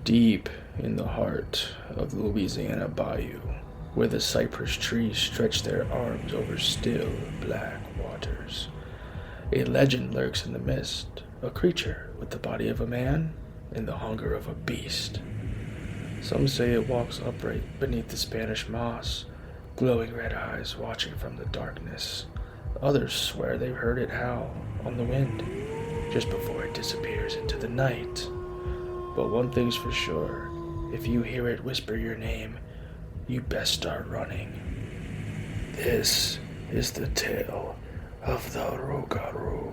Deep in the heart of the Louisiana Bayou, where the cypress trees stretch their arms over still, black waters, a legend lurks in the mist, a creature with the body of a man and the hunger of a beast. Some say it walks upright beneath the Spanish moss, glowing red eyes watching from the darkness. Others swear they've heard it howl on the wind, just before it disappears into the night. But one thing's for sure, if you hear it whisper your name, you best start running. This is the tale of the Rougarou.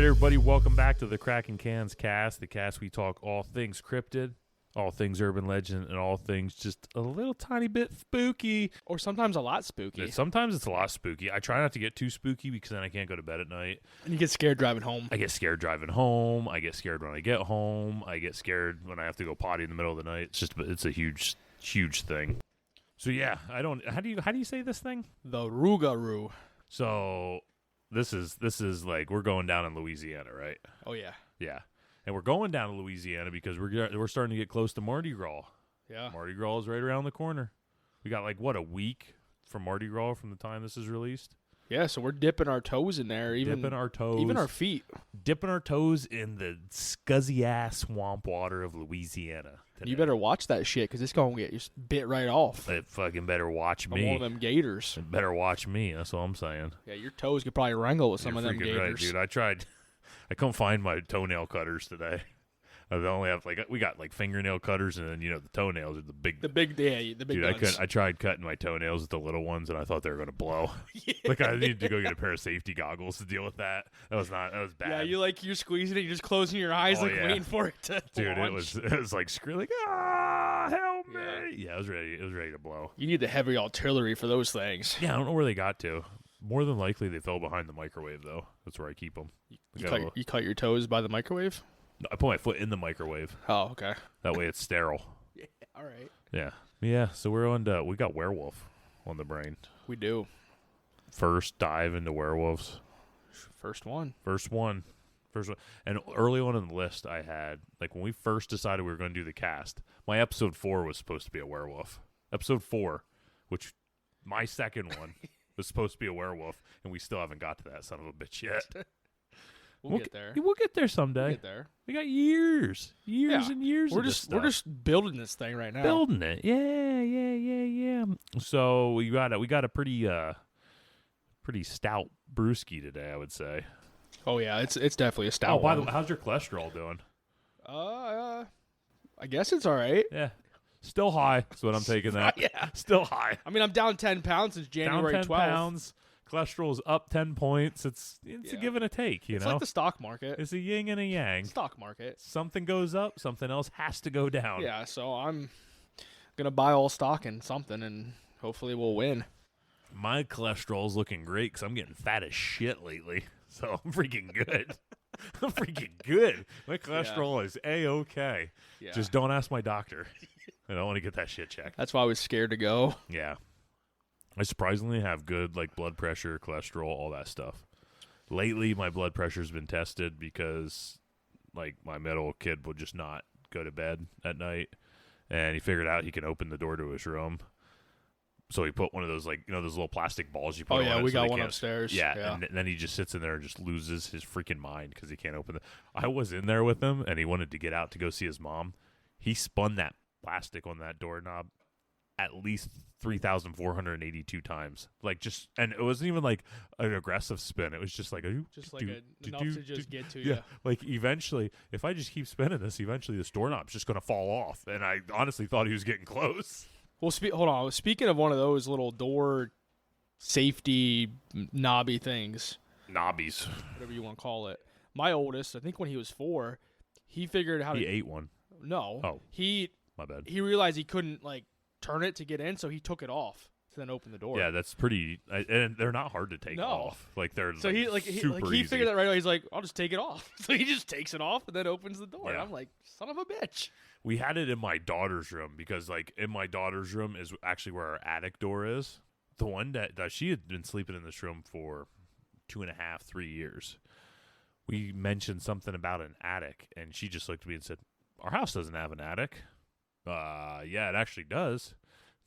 Everybody, welcome back to the Kraken Cans Cast, the cast we talk all things cryptid, all things urban legend, and all things just a little tiny bit spooky. Or sometimes a lot spooky. Sometimes it's a lot spooky. I try not to get too spooky because then I can't go to bed at night. And you get scared driving home. I get scared driving home. I get scared when I get home. I get scared when I have to go potty in the middle of the night. It's a huge thing. So yeah, how do you say this thing? The Rougarou. So This is like we're going down in Louisiana, right? Oh yeah, yeah, and we're going down to Louisiana because we're starting to get close to Mardi Gras. Yeah, Mardi Gras is right around the corner. We got like a week from Mardi Gras from the time this is released. Yeah, so we're dipping our toes in there, dipping our toes, even our feet, dipping our toes in the scuzzy ass swamp water of Louisiana. Today. You better watch that shit because it's gonna get just bit right off. It fucking better watch me. One of them gators. It better watch me. That's all I'm saying. Yeah, your toes could probably wrangle with some You're of them gators. Right, dude. I tried. I couldn't find my toenail cutters today. I only have we got fingernail cutters, and then the toenails are the big. The big dude, guns. I tried cutting my toenails with the little ones, and I thought they were gonna blow. Yeah. I needed to go get a pair of safety goggles to deal with that. That was bad. Yeah, you're squeezing it, you're just closing your eyes, waiting for it to. Dude, launch. it was like screaming, help me! Yeah, it was ready. It was ready to blow. You need the heavy artillery for those things. Yeah, I don't know where they got to. More than likely, they fell behind the microwave, though. That's where I keep them. You cut your toes by the microwave? No, I put my foot in the microwave. Oh, okay. That way it's sterile. Yeah, all right. Yeah. So we got werewolf on the brain. We do. First dive into werewolves. First one. And early on in the list, I had when we first decided we were going to do the cast. My episode 4 was supposed to be a werewolf. Episode 4, which my second one was supposed to be a werewolf, and we still haven't got to that son of a bitch yet. We'll get there. We'll get there someday. We'll get there. We got years and years. We're just building this thing right now. Building it. Yeah. So we got a pretty stout brewski today, I would say. Oh yeah, it's definitely a stout. Oh, by the way, how's your cholesterol doing? I guess it's all right. Yeah. Still high. That's what I'm taking that. Yeah. Still high. I mean, I'm down 10 pounds since January 12th. Down 10 pounds. Cholesterol's up 10 points. It's a give and a take, It's like the stock market. It's a yin and a yang. Stock market. Something goes up, something else has to go down. Yeah, so I'm going to buy all stock in something, and hopefully we'll win. My cholesterol's looking great because I'm getting fat as shit lately. So I'm freaking good. I'm freaking good. My cholesterol is A-okay. Yeah. Just don't ask my doctor. I don't want to get that shit checked. That's why I was scared to go. Yeah. I surprisingly have good blood pressure, cholesterol, all that stuff. Lately, my blood pressure's been tested because my middle kid will just not go to bed at night, and he figured out he can open the door to his room. So he put one of those those little plastic balls you put on. Oh yeah, we got one upstairs. Yeah, and then he just sits in there and just loses his freaking mind because he can't open it. I was in there with him, and he wanted to get out to go see his mom. He spun that plastic on that doorknob at least 3,482 times. Like just, and it wasn't even like an aggressive spin. It was just like enough to just get to yeah. you. Like eventually, if I just keep spinning this, eventually this doorknob's just gonna fall off. And I honestly thought he was getting close. Well, hold on. Speaking of one of those little door safety knobby things, Knobbies. whatever you want to call it. My oldest, I think when he was 4, he figured how He to. ate one. No. Oh. He My bad. realized he couldn't like turn it to get in, so he took it off to then open the door. Yeah, that's pretty. And they're not hard to take off. Like they're So super he easy. figured that right away. He's like, I'll just take it off. So he just takes it off and then opens the door. Yeah. And I'm like, son of a bitch. We had it in my daughter's room because, like, in my daughter's room is actually where our attic door is. The one that she had been sleeping in this room for 2.5, 3 years. We mentioned something about an attic, and she just looked at me and said, "Our house doesn't have an attic." Yeah, it actually does.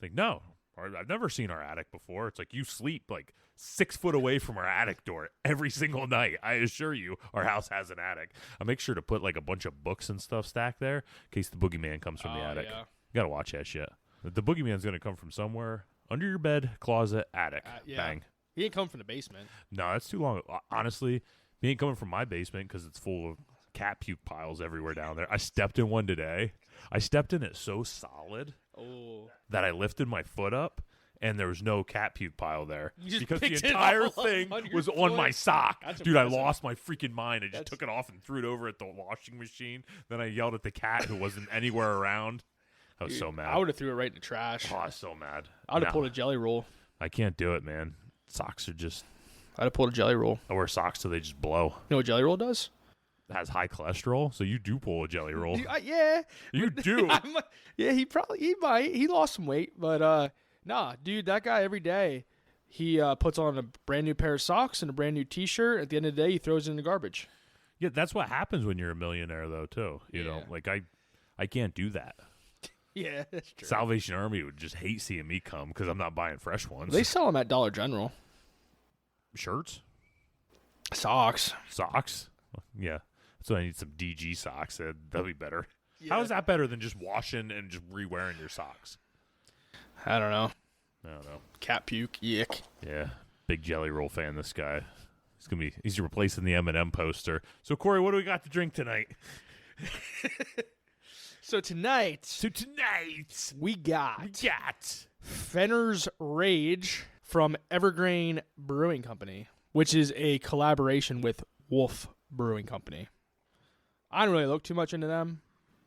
Like, no, I've never seen our attic before. It's like you sleep like 6 foot away from our attic door every single night. I assure you, our house has an attic. I make sure to put like a bunch of books and stuff stacked there in case the boogeyman comes from the attic. Yeah. You gotta watch that shit. The boogeyman's gonna come from somewhere under your bed, closet, attic. Yeah. Bang. He ain't come from the basement. No, that's too long. Honestly, he ain't coming from my basement because it's full of cat puke piles everywhere down there. I stepped in one today. I stepped in it so solid that I lifted my foot up and there was no cat puke pile there because the entire thing was on my sock. Dude, I lost my freaking mind. I just took it off and threw it over at the washing machine. Then I yelled at the cat who wasn't anywhere around. I was so mad. I would have threw it right in the trash. Oh, I was so mad. I would have pulled a jelly roll. I can't do it, man. Socks are just... I'd have pulled a jelly roll. I wear socks till they just blow. You know what jelly roll does? It has high cholesterol, so you do pull a jelly roll. Yeah. You do. Yeah, he might. He lost some weight, but nah, dude, that guy every day, he puts on a brand new pair of socks and a brand new T-shirt. At the end of the day, he throws it in the garbage. Yeah, that's what happens when you're a millionaire, though, too. You know, like I can't do that. Yeah, that's true. Salvation Army would just hate seeing me come because I'm not buying fresh ones. They sell them at Dollar General. Shirts? Socks. Yeah. So I need some DG socks. That'll be better. Yeah. How is that better than just washing and just re-wearing your socks? I don't know. Cat puke. Yick. Yeah. Big Jelly Roll fan, this guy. He's replacing the M&M poster. So, Corey, what do we got to drink tonight? So tonight we got Fenner's Rage from Evergreen Brewing Company, which is a collaboration with Wolf Brewing Company. I don't really look too much into them,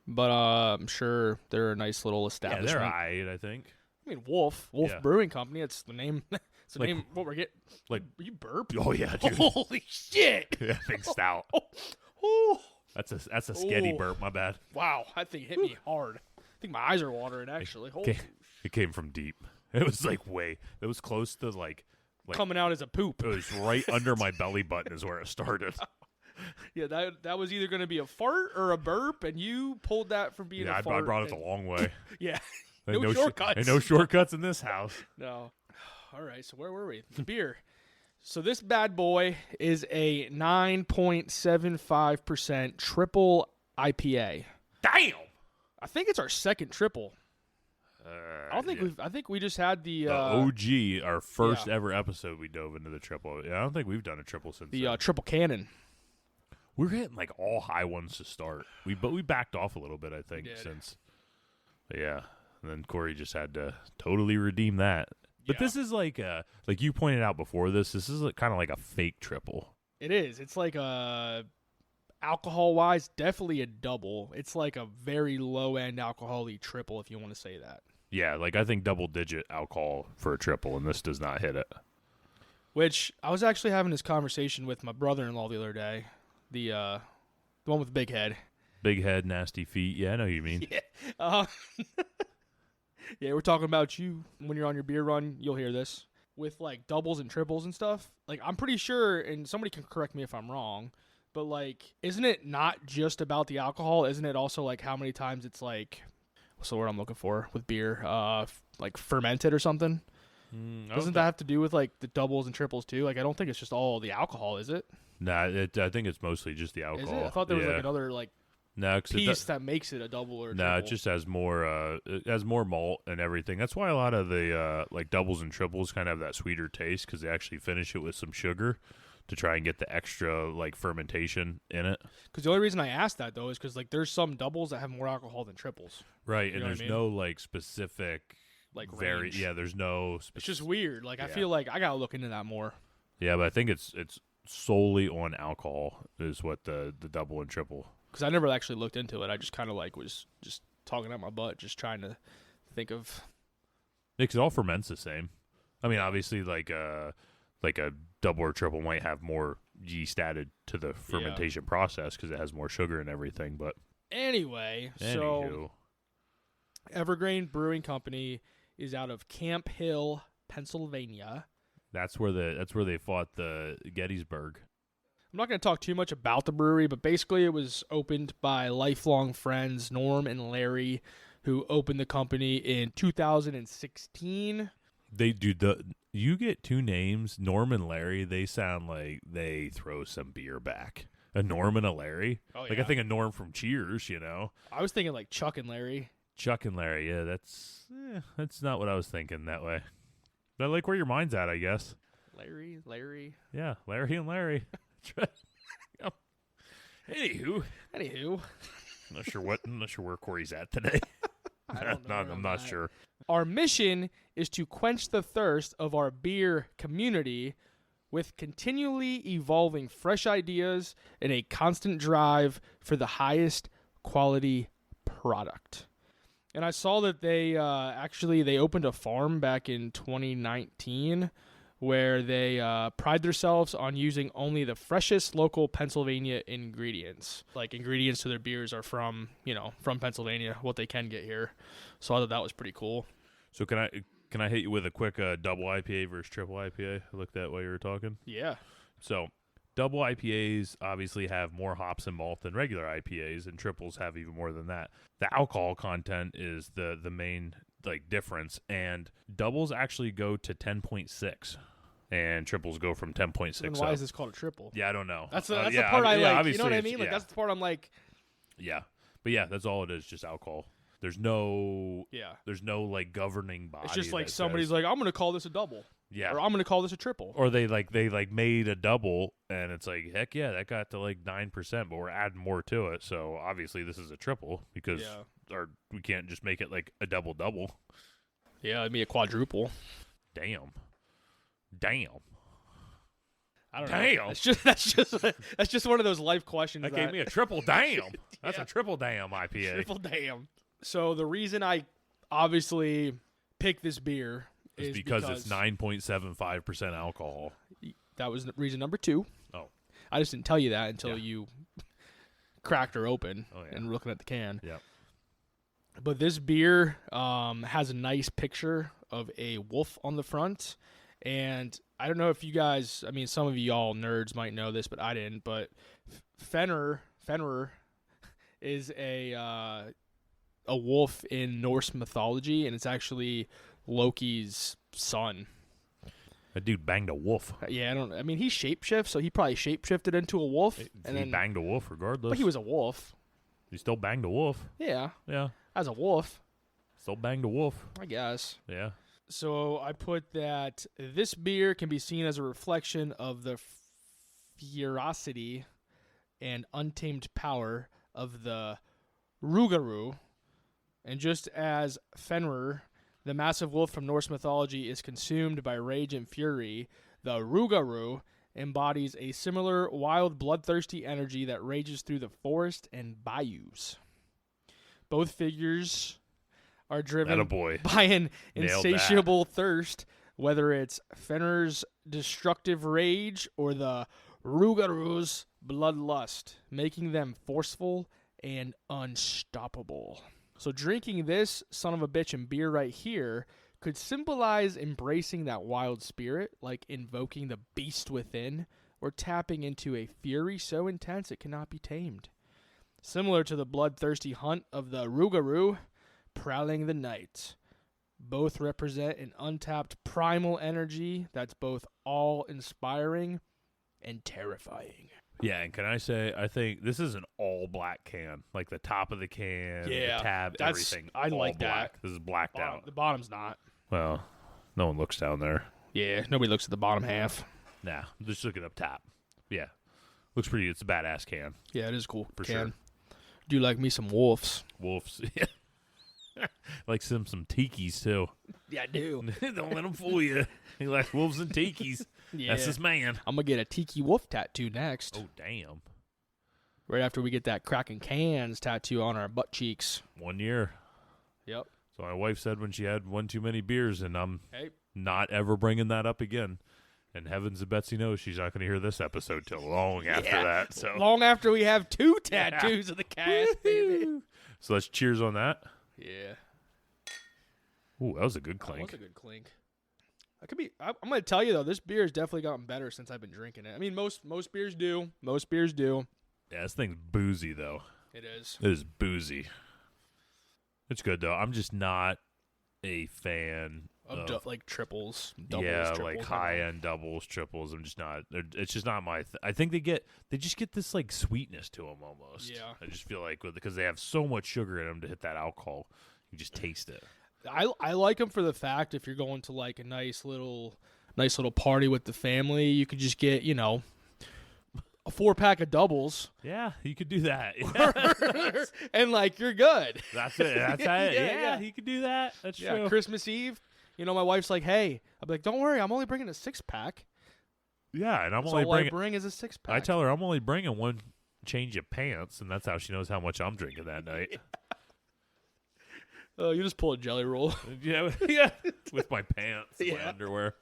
but I'm sure they're a nice little establishment. Yeah, they're aight, I think. I mean, Wolf Brewing Company. It's the name. It's the like, name. What we're getting? Like you burp? Oh yeah, dude. Holy shit! Yeah, big stout. Oh. That's a sketty burp. My bad. Wow, that thing hit me hard. I think my eyes are watering. Actually, it came from deep. It was like it was close to like coming out as a poop. It was right under my belly button is where it started. Yeah, that was either going to be a fart or a burp, and you pulled that from being a fart. I brought it the long way. Yeah, no shortcuts. Ain't no shortcuts in this house. No. All right, so where were we? The beer. So this bad boy is a 9.75% triple IPA. Damn. I think it's our second triple. I think we just had the OG, our first ever episode. We dove into the triple. Yeah, I don't think we've done a triple since the then. triple cannon. We're hitting like all high ones to start. But we backed off a little bit, I think, since. Yeah, and then Corey just had to totally redeem that. But this is like you pointed out before this is kind of like a fake triple. It is. It's like alcohol-wise, definitely a double. It's like a very low-end alcohol-y triple, if you want to say that. Yeah, like I think double-digit alcohol for a triple, and this does not hit it. Which, I was actually having this conversation with my brother-in-law the other day. The one with the big head. Big head, nasty feet. Yeah, I know what you mean. Yeah. Yeah, we're talking about you when you're on your beer run. You'll hear this with like doubles and triples and stuff. Like I'm pretty sure, and somebody can correct me if I'm wrong, but like, isn't it not just about the alcohol? Isn't it also like how many times it's like, what's the word I'm looking for with beer? Like fermented or something. Doesn't that have to do with like the doubles and triples too? Like I don't think it's just all the alcohol, is it? Nah, I think it's mostly just the alcohol. Is it? I thought there was like another like. No, piece that makes it a double or a no, triple. it just has more. It has more malt and everything. That's why a lot of the like doubles and triples kind of have that sweeter taste because they actually finish it with some sugar to try and get the extra like fermentation in it. Because the only reason I asked that though is because like there's some doubles that have more alcohol than triples. Right, You and know what there's I mean? no like specific Like range. there's no. It's just weird. Like I Yeah. feel like I gotta look into that more. Yeah, but I think it's solely on alcohol is what the double and triple. Because I never actually looked into it. I just kind of like was just talking out my butt, just trying to think of. Because it all ferments the same. I mean, obviously, like a double or triple might have more yeast added to the fermentation process because it has more sugar and everything. But Anyway, anywho, so Evergreen Brewing Company is out of Camp Hill, Pennsylvania. that's where they fought the Gettysburg. I'm not going to talk too much about the brewery, but basically it was opened by lifelong friends Norm and Larry, who opened the company in 2016. They do you get two names, Norm and Larry. They sound like they throw some beer back. A Norm and a Larry. Oh, Like I think a Norm from Cheers. You know, I was thinking like Chuck and Larry. Chuck and Larry. Yeah, that's not what I was thinking that way. But I like where your mind's at, I guess. Larry. Yeah, Larry and Larry. Anywho, I'm not sure where Corey's at today. I don't know. I'm not sure. Our mission is to quench the thirst of our beer community with continually evolving fresh ideas and a constant drive for the highest quality product. And I saw that they they opened a farm back in 2019 where they pride themselves on using only the freshest local Pennsylvania ingredients. Like ingredients to their beers are from Pennsylvania, what they can get here. So I thought that was pretty cool. So can I hit you with a quick double IPA versus triple IPA? I looked that while you were talking. Yeah. So double IPAs obviously have more hops and malt than regular IPAs, and triples have even more than that. The alcohol content is the main like difference, and doubles actually go to 10.6 and triples go from 10.6 Then why is this called a triple? Yeah, I don't know. That's the part I like. You know what I mean? Like yeah. that's the part I'm like. Yeah, but yeah, that's all it is, just alcohol. There's no like governing body. It's just like that somebody's says, like, I'm going to call this a double. yeah, Or I'm going to call this a triple. or they made a double and it's like, heck yeah, that got to like 9%, but we're adding more to it. So obviously this is a triple because we can't just make it like a double. Yeah, it'd be a quadruple. Damn. I don't Damn. know. That's just one of those life questions. That gave me a triple damn. That's Yeah. a triple damn IPA. triple damn. So the reason I obviously picked this beer is because it's 9.75% alcohol. That was reason number 2. Oh. I just didn't tell you that until you cracked her open and were looking at the can. Yep. But this beer has a nice picture of a wolf on the front. And I don't know if you guys, I mean, some of you all nerds might know this, but I didn't. But Fenrir is a wolf in Norse mythology, and it's actually Loki's son. That dude banged a wolf. Yeah, I mean, he shapeshifts, so he probably shapeshifted into a wolf. He banged a wolf regardless. But he was a wolf. He still banged a wolf. Yeah. Yeah. As a wolf. Still banged a wolf. I guess. Yeah. So I put that this beer can be seen as a reflection of the ferocity and untamed power of the Rougarou. And just as Fenrir, the massive wolf from Norse mythology, is consumed by rage and fury, the Rougarou embodies a similar wild, bloodthirsty energy that rages through the forest and bayous. Both figures are driven by an insatiable thirst, whether it's Fenrir's destructive rage or the Rougarou's bloodlust, making them forceful and unstoppable. So drinking this son of a bitch and beer right here could symbolize embracing that wild spirit, like invoking the beast within, or tapping into a fury so intense it cannot be tamed. Similar to the bloodthirsty hunt of the Rougarou, prowling the night. Both represent an untapped primal energy that's both awe-inspiring and terrifying. Yeah, and can I say, I think this is an all black can, like the top of the can, Yeah, the tab, everything. I all like black. that. This is blacked out. The bottom's not. Well, no one looks down there. Yeah, nobody looks at the bottom half. Nah, just looking up top. Yeah, looks pretty. It's a badass can. Yeah, it is cool. For sure. Do like me some wolves. Wolves. Yeah. Like some tikis too. Yeah, I do. Don't let him fool you. He likes wolves and tikis. Yeah. That's his man. I'm gonna get a tiki wolf tattoo next. Oh damn! Right after we get that Kraken Cans tattoo on our butt cheeks. 1 year. Yep. So my wife said when she had one too many beers, and I'm Hey. not ever bringing that up again. And heavens and Betsy knows she's not going to hear this episode till long after that. So long after we have 2 tattoos of the cast, baby. So let's cheers on that. Yeah. Ooh, that was a good That clink. was a good clink. I'm going to tell you though, this beer has definitely gotten better since I've been drinking it. I mean, most beers do. Most beers do. Yeah, this thing's boozy though. It is. It is boozy. It's good though. I'm just not a fan Of like triples, doubles, yeah, triples, like high end doubles, triples. I'm just not. It's just not my. I think they just get this like sweetness to them almost. Yeah. I just feel like because they have so much sugar in them to hit that alcohol, you just taste it. I like them for the fact if you're going to like a nice little party with the family, you could just get, you know, a 4-pack of doubles. Yeah, you could do that. Yeah. And like you're good. That's it. That's it. Yeah, Yeah, you could do that. That's true. Christmas Eve, you know, my wife's like, "Hey," I'm like, "Don't worry, I'm only bringing a 6-pack." Yeah, and I'm That's only all I bringing. bring is a 6-pack. I tell her I'm only bringing one change of pants, and that's how she knows how much I'm drinking that night. Oh, you just pull a jelly roll. Yeah, yeah. With my pants, my Yeah. underwear.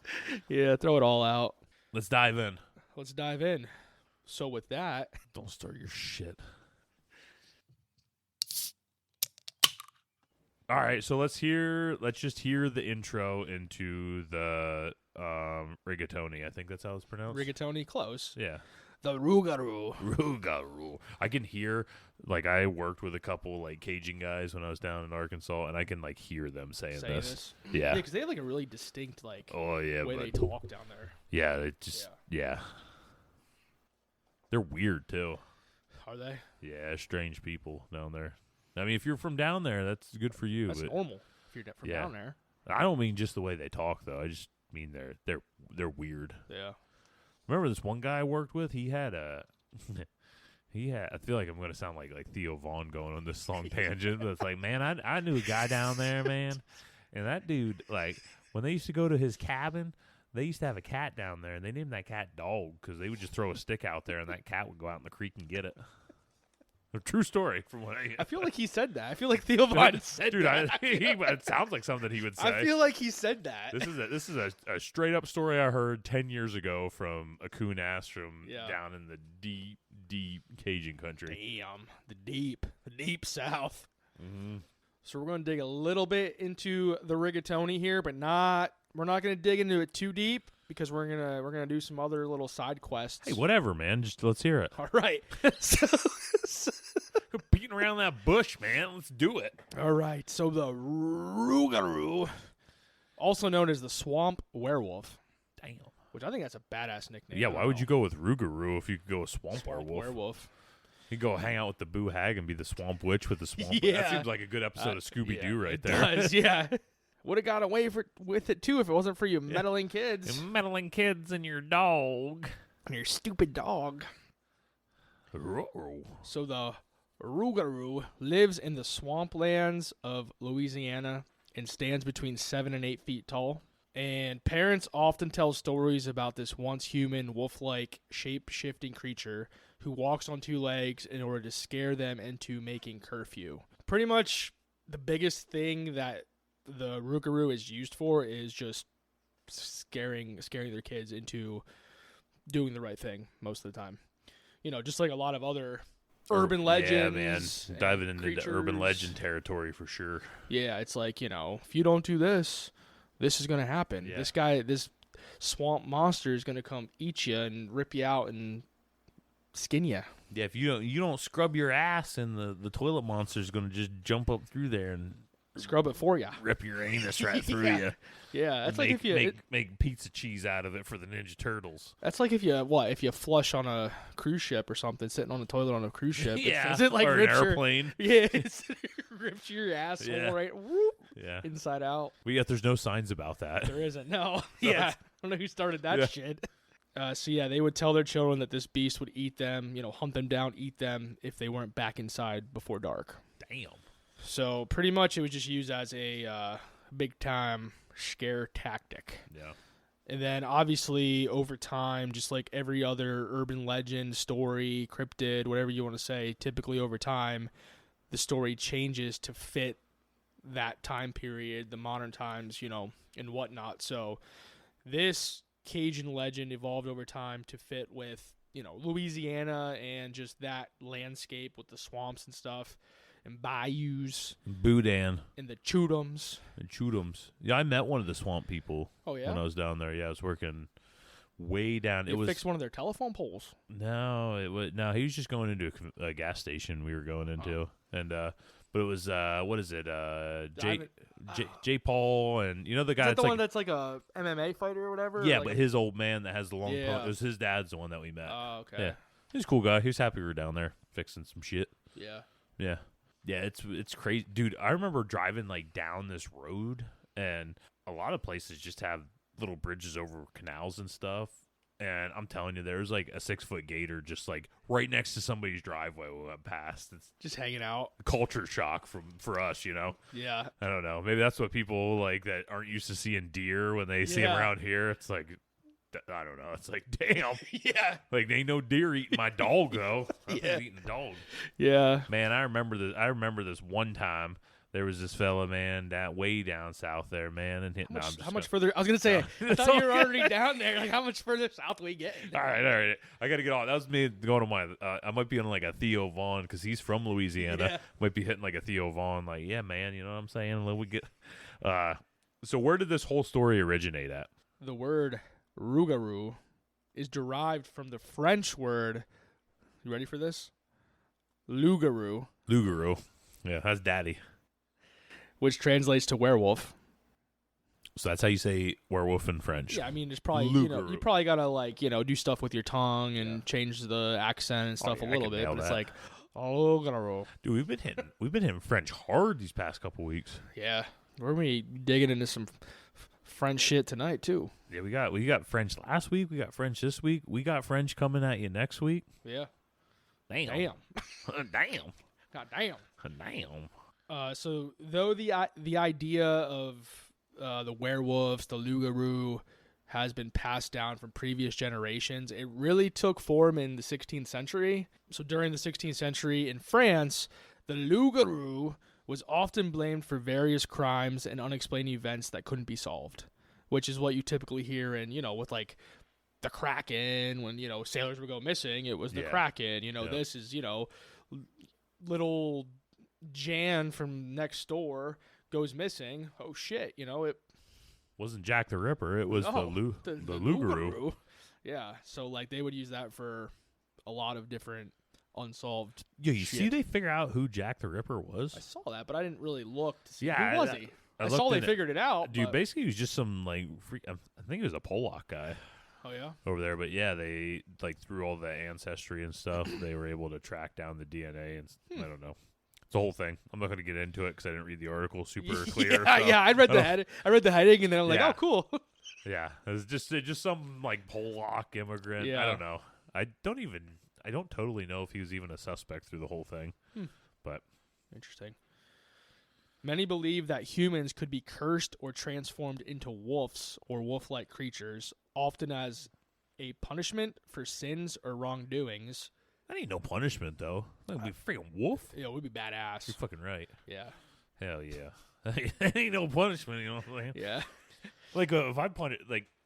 Yeah, throw it all out. Let's dive in. Let's dive in. So with that, Don't start your shit. All right, so let's just hear the intro into the rigatoni. I think that's how it's pronounced. rigatoni, close. Yeah. The Rougarou. Rougarou. I can hear, like, I worked with a couple like Cajun guys when I was down in Arkansas, and I can like hear them saying this. Yeah. because they have like a really distinct like Oh yeah. way they talk down there. Yeah. It just yeah. They're weird too. Are they? Yeah, strange people down there. I mean, if you're from down there, that's good for you. That's but normal if you're from down there. I don't mean just the way they talk though. I just mean they're weird. Yeah. Remember this one guy I worked with? He had I feel like I'm going to sound like Theo Vaughn going on this long tangent, but it's like, man, I knew a guy down there, man, and that dude, like, when they used to go to his cabin, they used to have a cat down there, and they named that cat Dog because they would just throw a stick out there, and that cat would go out in the creek and get it. A true story from what I feel like he said that. I feel like Theo Vaughn said dude, that. It sounds like something he would say. I feel like he said that. This is a straight up story I heard 10 years ago from a coon ass from down in the deep Cajun country. Damn, the deep South. Mm-hmm. So we're going to dig a little bit into the rigatoni here, but we're not going to dig into it too deep because we're gonna do some other little side quests. Hey, whatever, man. Just let's hear it. All right. Beating around that bush, man. Let's do it. All right. So the Rougarou, also known as the swamp werewolf. Damn. Which I think that's a badass nickname. Yeah, why would you go with Rougarou if you could go with swamp werewolf? Werewolf. You go hang out with the Boo Hag and be the swamp witch with the swamp. Yeah. That seems like a good episode of Scooby Doo right it there. Does, yeah. Would have got away with it too if it wasn't for you meddling kids. You meddling kids and your dog. And your stupid dog. So the Rougarou lives in the swamplands of Louisiana and stands between 7 and 8 feet tall. And parents often tell stories about this once human, wolf-like, shape-shifting creature who walks on 2 legs in order to scare them into making curfew. Pretty much the biggest thing that the Rougarou is used for is just scaring their kids into doing the right thing most of the time. You know, just like a lot of other urban legends. Yeah, man. Diving into creatures. the urban legend territory for sure. Yeah, it's like, you know, if you don't do this, this is going to happen. Yeah. This swamp monster is going to come eat you and rip you out and skin you. Yeah, if you don't scrub your ass, and the toilet monster is going to just jump up through there and scrub it for you. rip your anus right through Yeah. you. Yeah, that's Make, like if you. make pizza cheese out of it for the Ninja Turtles. That's like if you flush on a cruise ship or something, sitting on the toilet on a cruise ship. Yeah, Is it like or an rips airplane. Yeah, it rips your asshole Yeah. right whoop, Yeah, inside out. but yet there's no signs about that. There isn't. No. Yeah, I don't know who started that Yeah. shit. So yeah, they would tell their children that this beast would eat them, hunt them down, eat them if they weren't back inside before dark. Damn. So pretty much it was just used as a big time scare tactic. Yeah. And then obviously over time, just like every other urban legend, story, cryptid, whatever you want to say, typically over time, the story changes to fit that time period, the modern times, and whatnot. So this Cajun legend evolved over time to fit with, Louisiana and just that landscape with the swamps and stuff and bayous Boudin and the chudums. and Chudums. Yeah, I met one of the swamp people Oh, yeah? when I was down there. Yeah, I was working way down. They fixed one of their telephone poles. No, he was just going into a gas station we were going into, and but it was what is it? J Paul, and the guy Is that that's the one like, that's like a MMA fighter or whatever? yeah, Like but his old man that has the long Yeah. it was his dad's the one that we met. Oh, okay. Yeah, he's a cool guy. He was happy we were down there fixing some shit. Yeah. Yeah. Yeah, it's crazy. Dude, I remember driving like down this road, and a lot of places just have little bridges over canals and stuff. And I'm telling you, there's like a 6-foot gator just like right next to somebody's driveway we went past. It's Just hanging out. culture shock for us, Yeah. I don't know. Maybe that's what people like that aren't used to seeing deer when they see them Yeah. around here. It's like, I don't know. It's like, damn. Yeah. Like, there ain't no deer eating my dog, though. I'm Yeah. eating a dog. Yeah. Man, I remember this one time. There was this fella, man, way down south there, man, and hitting. How much further? I was gonna say. I thought you were already down there. Like, how much further south we get? All right. I got to get on. That was me going to my. I might be on like a Theo Vaughn because he's from Louisiana. Yeah. Might be hitting like a Theo Vaughn. Like, yeah, man, you know what I'm saying? Let we get. So where did this whole story originate at? The word Rougarou is derived from the French word. You ready for this? Loup-garou, Loup-garou. Yeah, that's daddy. which translates to werewolf. So that's how you say werewolf in French. Yeah, I mean, there's probably Loup-garou. you probably gotta do stuff with your tongue and change the accent and stuff yeah, a I little can bit. nail But it's that. like, oh, Loup-garou. Dude, we've been hitting French hard these past couple weeks. Yeah, we're gonna be digging into some French shit tonight too. Yeah, we got French last week. We got French this week. We got French coming at you next week. Yeah. Damn. Damn. Damn. God damn. Damn. So though the idea of the werewolves, the loup-garou, has been passed down from previous generations, it really took form in the 16th century. So during the 16th century in France, the loup-garou was often blamed for various crimes and unexplained events that couldn't be solved, which is what you typically hear in, with like the Kraken, when, sailors would go missing, it was the Yeah. Kraken, Yeah. this is, little Jan from next door goes missing. Oh shit, it Wasn't Jack the Ripper. It was the Loup-garou. loup-garou. Yeah, so like they would use that for a lot of different unsolved. Yeah, you see shit. they figure out who Jack the Ripper I was? saw that, but I didn't really look to see Yeah, who was he. I looked saw they in it. figured it out. Dude, but- basically he was just some like I think he was a Polak guy oh yeah. over there, but yeah, they like through all the ancestry and stuff, they were able to track down the DNA and I don't know. It's a whole thing. I'm not going to get into it because I didn't read the article super clear. Yeah, so yeah. I read the heading, and then I'm like, Yeah. oh, cool. Yeah, it's just some like Polak immigrant. I Yeah. don't know. I don't totally know if he was even a suspect through the whole thing. But Interesting. Many believe that humans could be cursed or transformed into wolves or wolf-like creatures, often as a punishment for sins or wrongdoings. that ain't no punishment though. That'd be freaking wolf. We'd be badass. You're fucking right. Yeah. Hell yeah. That ain't no punishment. You know what I'm saying? Yeah. Like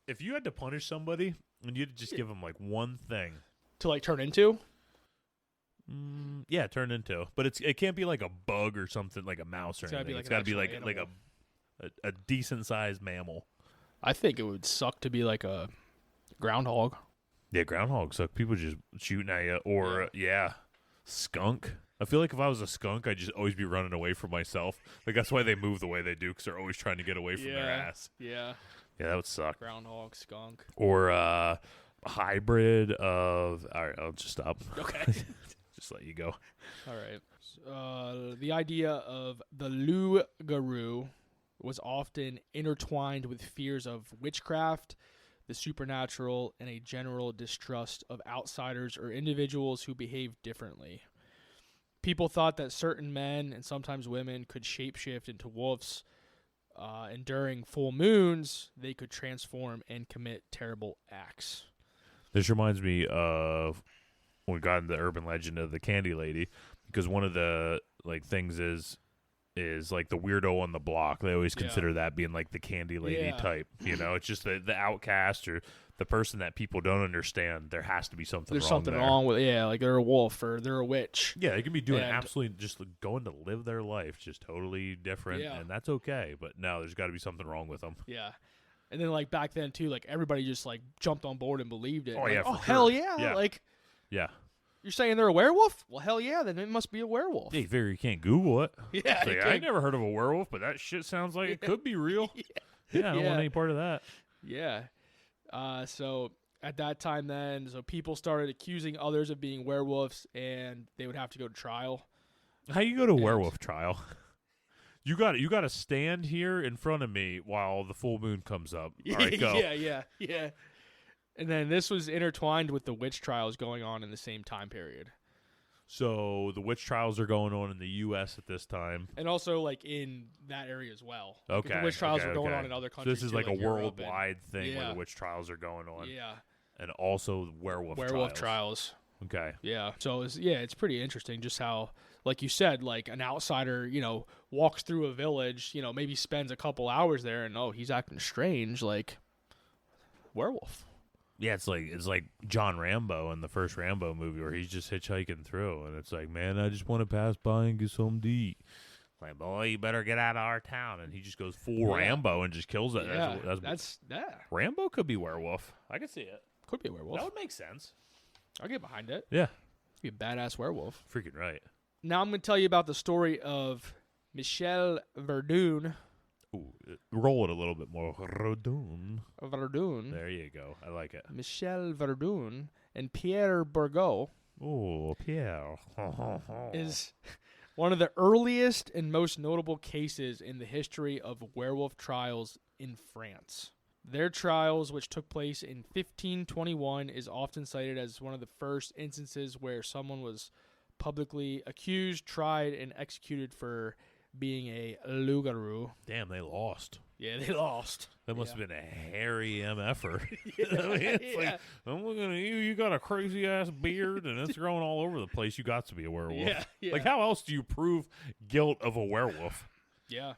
if you had to punish somebody and you'd just give them like one thing. To like turn into? Yeah, turn into. But it can't be like a bug or something, like a mouse or It's gotta be anything. like It's an got to be actual like animal. a decent sized mammal. I think it would suck to be like a groundhog. Yeah, groundhog suck. People just shooting at you. Or, skunk. I feel like if I was a skunk, I'd just always be running away from myself. Like, that's why they move the way they do, because they're always trying to get away from their ass. Yeah. Yeah, that would suck. Groundhog, skunk. Or a hybrid of... All right, I'll just stop. Okay. Just let you go. All right. The idea of the loup-garou was often intertwined with fears of witchcraft, the supernatural, and a general distrust of outsiders or individuals who behave differently. People thought that certain men and sometimes women could shapeshift into wolves, and during full moons, they could transform and commit terrible acts. This reminds me of when we got into the urban legend of the candy lady, because one of the things is like the weirdo on the block. They always consider that being like the candy lady type. It's just the outcast or the person that people don't understand. There has to be something There's wrong something there. wrong with like they're a wolf or they're a witch. Yeah, they can be doing absolutely just going to live their life just totally different, and that's okay. But no, there's got to be something wrong with them. Yeah. And then back then too, everybody just jumped on board and believed it. Oh yeah, for sure. Hell yeah. Yeah. You're saying they're a werewolf? Well, hell yeah, then it must be a werewolf. Yeah, you figure you can't Google it. Yeah. I ain't never heard of a werewolf, but that shit sounds like it could be real. Yeah, I don't want any part of that. Yeah. So at that time then, people started accusing others of being werewolves, and they would have to go to trial. How you go to werewolf trial? You got to stand here in front of me while the full moon comes up. All right, go. Yeah. And then this was intertwined with the witch trials going on in the same time period. So the witch trials are going on in the U.S. at this time. And also, in that area as well. Okay. The witch trials are going on in other countries. So this is too, a worldwide thing where the witch trials are going on. Yeah. And also werewolf trials. Okay. Yeah. So, it's pretty interesting just how, like you said, an outsider, walks through a village, maybe spends a couple hours there, and, he's acting strange, werewolf. Yeah, it's like John Rambo in the first Rambo movie where he's just hitchhiking through, and it's like, man, I just want to pass by and get something to eat. Like, boy, you better get out of our town, and he just goes full Rambo and just kills it. Yeah, that's Rambo could be werewolf. I could see it. Could be a werewolf. That would make sense. I'll get behind it. Yeah, be a badass werewolf. Freaking right. Now I'm going to tell you about the story of Michel Verdun. Ooh, roll it a little bit more. Verdun. There you go. I like it. Michel Verdun and Pierre Bourgault. Oh, Pierre. is one of the earliest and most notable cases in the history of werewolf trials in France. Their trials, which took place in 1521, is often cited as one of the first instances where someone was publicly accused, tried, and executed for being a loup-garou. Damn, they lost. Yeah, they lost. That must have been a hairy MFer. It's like, I'm looking at you. You got a crazy ass beard, and it's growing all over the place. You got to be a werewolf. Yeah. Like, how else do you prove guilt of a werewolf? Yeah.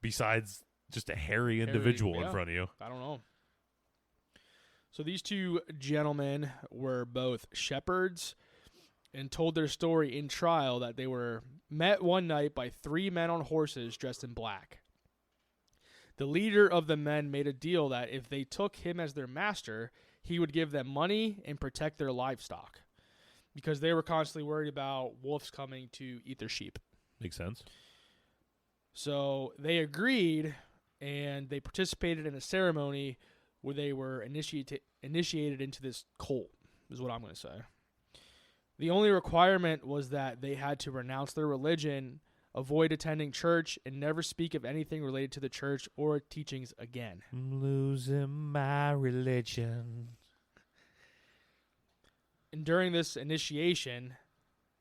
Besides just a hairy individual in front of you. I don't know. So these two gentlemen were both shepherds and told their story in trial that they were met one night by three men on horses dressed in black. The leader of the men made a deal that if they took him as their master, he would give them money and protect their livestock because they were constantly worried about wolves coming to eat their sheep. Makes sense. So they agreed, and they participated in a ceremony where they were initiated into this cult, is what I'm going to say. The only requirement was that they had to renounce their religion, avoid attending church, and never speak of anything related to the church or teachings again. I'm losing my religion. And during this initiation,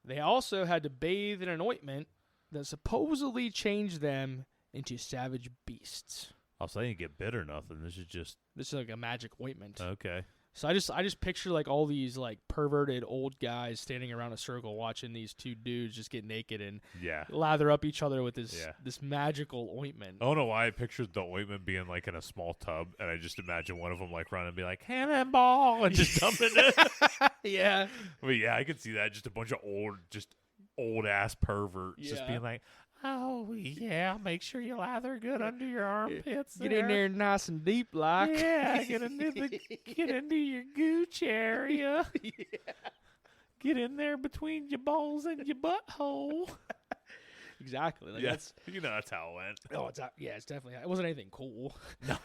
they also had to bathe in an ointment that supposedly changed them into savage beasts. I'll say you get bit or nothing. This is like a magic ointment. Okay. So I just picture all these perverted old guys standing around a circle watching these two dudes just get naked and lather up each other with this magical ointment. I don't know why I pictured the ointment being in a small tub, and I just imagine one of them running and be like, cannonball, and just dumping it. Yeah. But yeah, I could see that. Just a bunch of old ass perverts just being like, oh, yeah, make sure you lather good under your armpits. Get in there nice and deep, like. Yeah, get into your gooch area. Get in there between your balls and your butthole. Exactly. Like, Yeah, that's that's how it went. oh, it's definitely. It wasn't anything cool. No,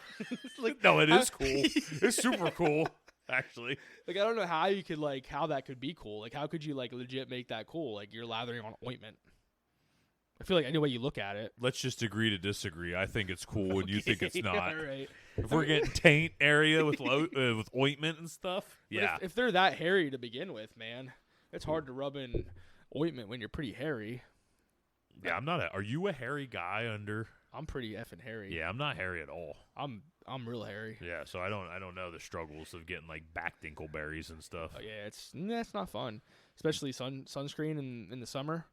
Like, no, it is cool. It's super cool, actually. Like, I don't know how you could how that could be cool. Like, how could you legit make that cool? Like, you're lathering on ointment. I feel like any way you look at it. Let's just agree to disagree. I think it's cool when you think it's not. All right. If we're getting taint area with with ointment and stuff, But if they're that hairy to begin with, man, it's hard to rub in ointment when you're pretty hairy. Yeah, I'm not. Are you a hairy guy under? I'm pretty effing hairy. Yeah, I'm not hairy at all. I'm real hairy. Yeah, so I don't know the struggles of getting like back dinkleberries and stuff. Oh, yeah, it's not fun, especially sunscreen in the summer.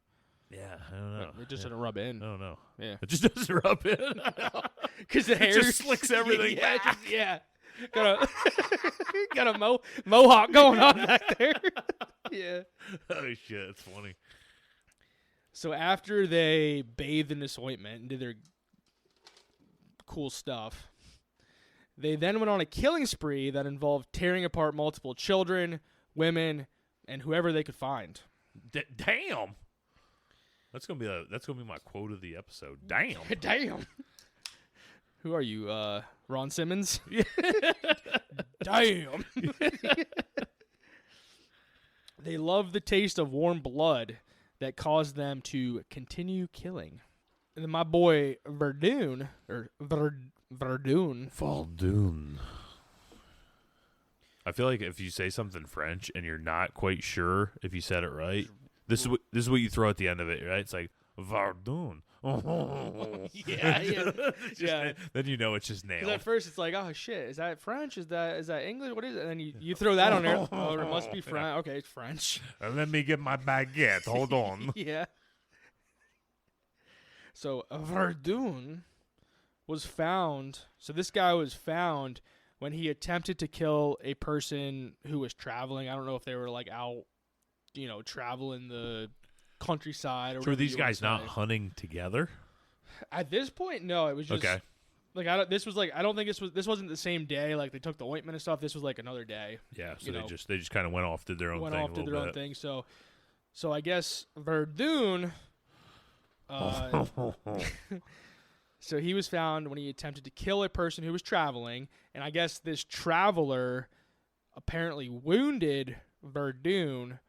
Yeah, I don't know. It just doesn't rub in. I don't know. Yeah, It just doesn't rub in. because the hair just slicks everything Yeah, back. yeah. Got a mohawk going on back there. Yeah. Oh shit, it's funny. So after they bathed in this ointment and did their cool stuff, they then went on a killing spree that involved tearing apart multiple children, women, and whoever they could find. Damn. That's gonna be my quote of the episode. Damn. Damn. Who are you, Ron Simmons? Damn. They loved the taste of warm blood that caused them to continue killing. And then my boy Verdun, Faldoon. I feel like if you say something French and you're not quite sure if you said it right, this is what you throw at the end of it, right? It's like Verdun. Yeah. Then you know it's just Because nailed. at first it's like, oh shit, is that French? Is that English? What is it? And then you throw that on there. Oh, it must be French. Okay, it's French. Let me get my baguette. Hold on. Yeah. So Verdun was found. So this guy was found when he attempted to kill a person who was traveling. I don't know if they were like out, traveling the countryside or. So are these you wanna guys not say. hunting together? At this point, no. It was just Okay. like I don't think this wasn't the same day. Like they took the ointment and stuff. This was like another day. Yeah. So they just kind of went off, did their own Went thing. off, a did little their own bit. thing. So I guess Verdun. So he was found when he attempted to kill a person who was traveling, and I guess this traveler apparently wounded Verdun,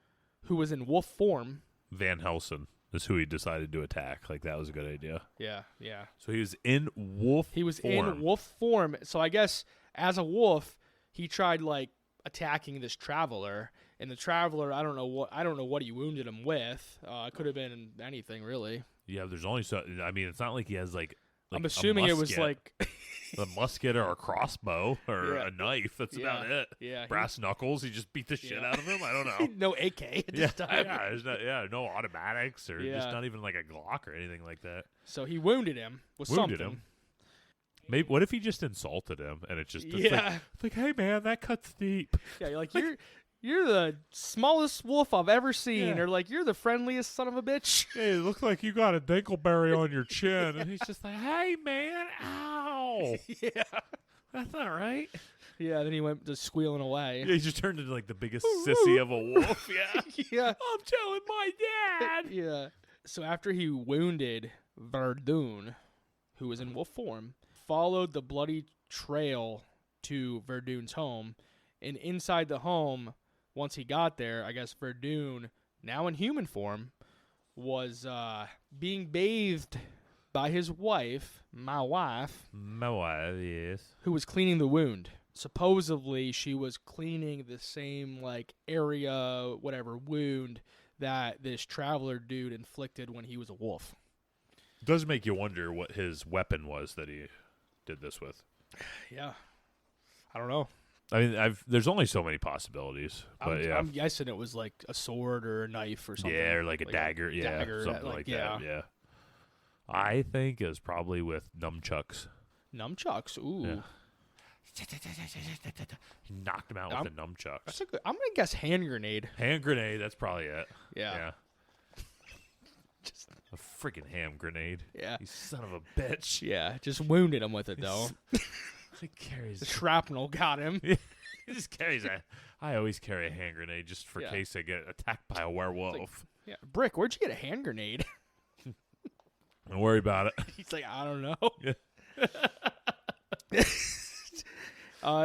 who was in wolf form. Van Helsing is who he decided to attack. Like that was a good idea. Yeah. So he was in wolf. He was form. in wolf form. So I guess as a wolf, he tried like attacking this traveler, and the traveler, I don't know what he wounded him with. It could have been anything really. Yeah, there's only so. I mean, it's not like he has like I'm assuming it was like a musket or a crossbow or Yeah. a knife. That's about it. Yeah, Brass knuckles. He just beat the shit Yeah. out of him. I don't know. no AK at this time. Yeah, there's no automatics or just Yeah. not even like a Glock or anything like that. So he wounded him with Wounded something. him. Maybe what if he just insulted him and it's Yeah. like, hey man, that cuts deep. Yeah, you're like you're the smallest wolf I've ever seen, Yeah. or like you're the friendliest son of a bitch. Hey, it looks like you got a dinkleberry on your chin, and he's just like, hey man, ow, Yeah. that's not right. Yeah, then he went just squealing away. Yeah, he just turned into like the biggest sissy of a wolf. Yeah. Yeah. I'm telling my dad. Yeah. So after he wounded Verdun, who was in wolf form, followed the bloody trail to Verdun's home, and inside the home, once he got there, I guess Verdun, now in human form, was being bathed by his wife, my wife, Yes. who was cleaning the wound. Supposedly, she was cleaning the same like area, whatever wound that this traveler dude inflicted when he was a wolf. It does make you wonder what his weapon was that he did this with. Yeah, I don't know. I mean, there's only so many possibilities, but I'm guessing it was like a sword or a knife or something. yeah, or like a dagger, something like that. Yeah, I think it was probably with nunchucks. Nunchucks. Ooh, Yeah. He knocked him out with the nunchucks. that's a good. I'm gonna guess hand grenade. Hand grenade. That's probably it. Yeah. Just a freaking ham grenade. Yeah. You son of a bitch. Yeah, just wounded him with it though. He carries. The shrapnel got him. He just carries a I always carry a hand grenade just for case I get attacked by a werewolf. Yeah, Brick, where'd you get a hand grenade? Don't worry about it. He's like, I don't know. Yeah.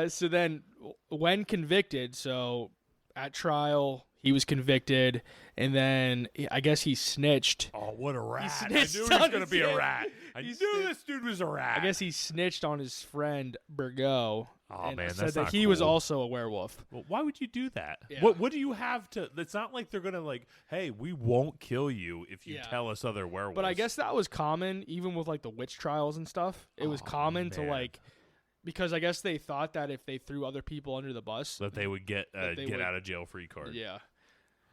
So then, when convicted, so at trial, he was convicted, and then I guess he snitched. Oh, what a rat. I knew snitched he was on going to his be a hand. rat. I knew this dude was a rat. I guess he snitched on his friend Burgo. Oh, and man, said that's that not he was cool. also a werewolf. Well, why would you do that? Yeah. What do you have to... It's not like they're going to like, hey, we won't kill you if you Yeah. tell us other werewolves. But I guess that was common, even with like the witch trials and stuff. It was common to man. like, because I guess they thought that if they threw other people under the bus, that they would get they get would- out of jail free card. yeah.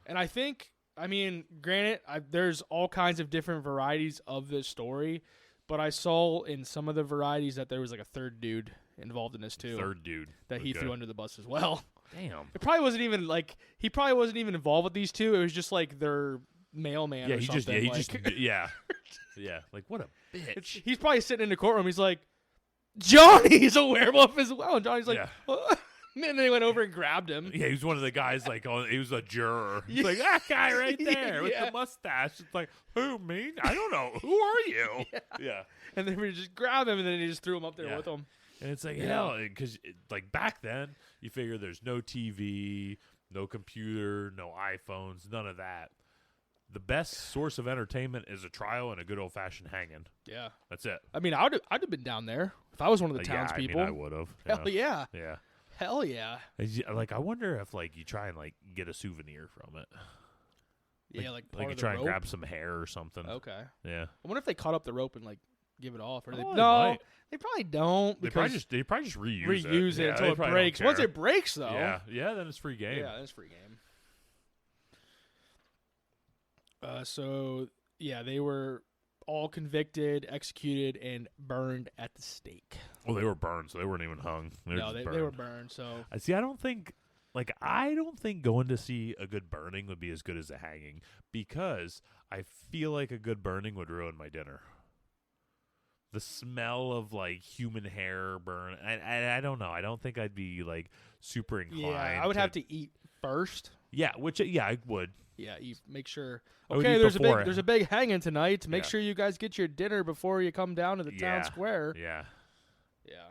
And I think, I mean, granted, there's all kinds of different varieties of this story, but I saw in some of the varieties that there was like a third dude involved in this too. Third dude. that he Okay. threw under the bus as well. Damn. It probably wasn't even like he probably wasn't even involved with these two. It was just like their mailman Yeah, or he something. just like, yeah. Yeah, like what a bitch. he's probably sitting in the courtroom. He's like, Johnny's a werewolf as well. And Johnny's like, Yeah. "What?" And then they went over and grabbed him. Yeah, he was one of the guys like he was a juror. He's like that guy right there with Yeah. the mustache. It's like, who, me? I don't know. Who are you? Yeah. And then we just grabbed him, and then he just threw him up there Yeah. with him. And it's like, Yeah. hell, because like back then, you figure there's no TV, no computer, no iPhones, none of that. The best source of entertainment is a trial and a good old fashioned hanging. Yeah. That's it. I mean, I'd have been down there if I was one of the Yeah, townspeople. I mean, I would have. Hell yeah. Yeah. Hell yeah. Like, I wonder if like you try and like get a souvenir from it. Yeah, like part Like you of the try and rope. grab some hair or something. Okay. Yeah. I wonder if they cut up the rope and like give it off, or they, Oh, they no, might. they probably don't. They Because probably just reuse reuse it Yeah, until they it probably breaks. don't Once care. it breaks, though, Yeah, then it's free game. yeah, that's free game. So yeah, they were all convicted, executed, and burned at the stake. Well, they were burned, so they weren't even hung. They were No, just they were burned. burned. So I see. I don't think going to see a good burning would be as good as a hanging because I feel like a good burning would ruin my dinner. The smell of like human hair burn. I don't know. I don't think I'd be like super inclined. yeah, I would have to eat first. Yeah, I would. Yeah, you make sure. I would Okay, eat there's before. a big hanging tonight. Make Yeah. sure you guys get your dinner before you come down to the Yeah. town square. Yeah. Yeah.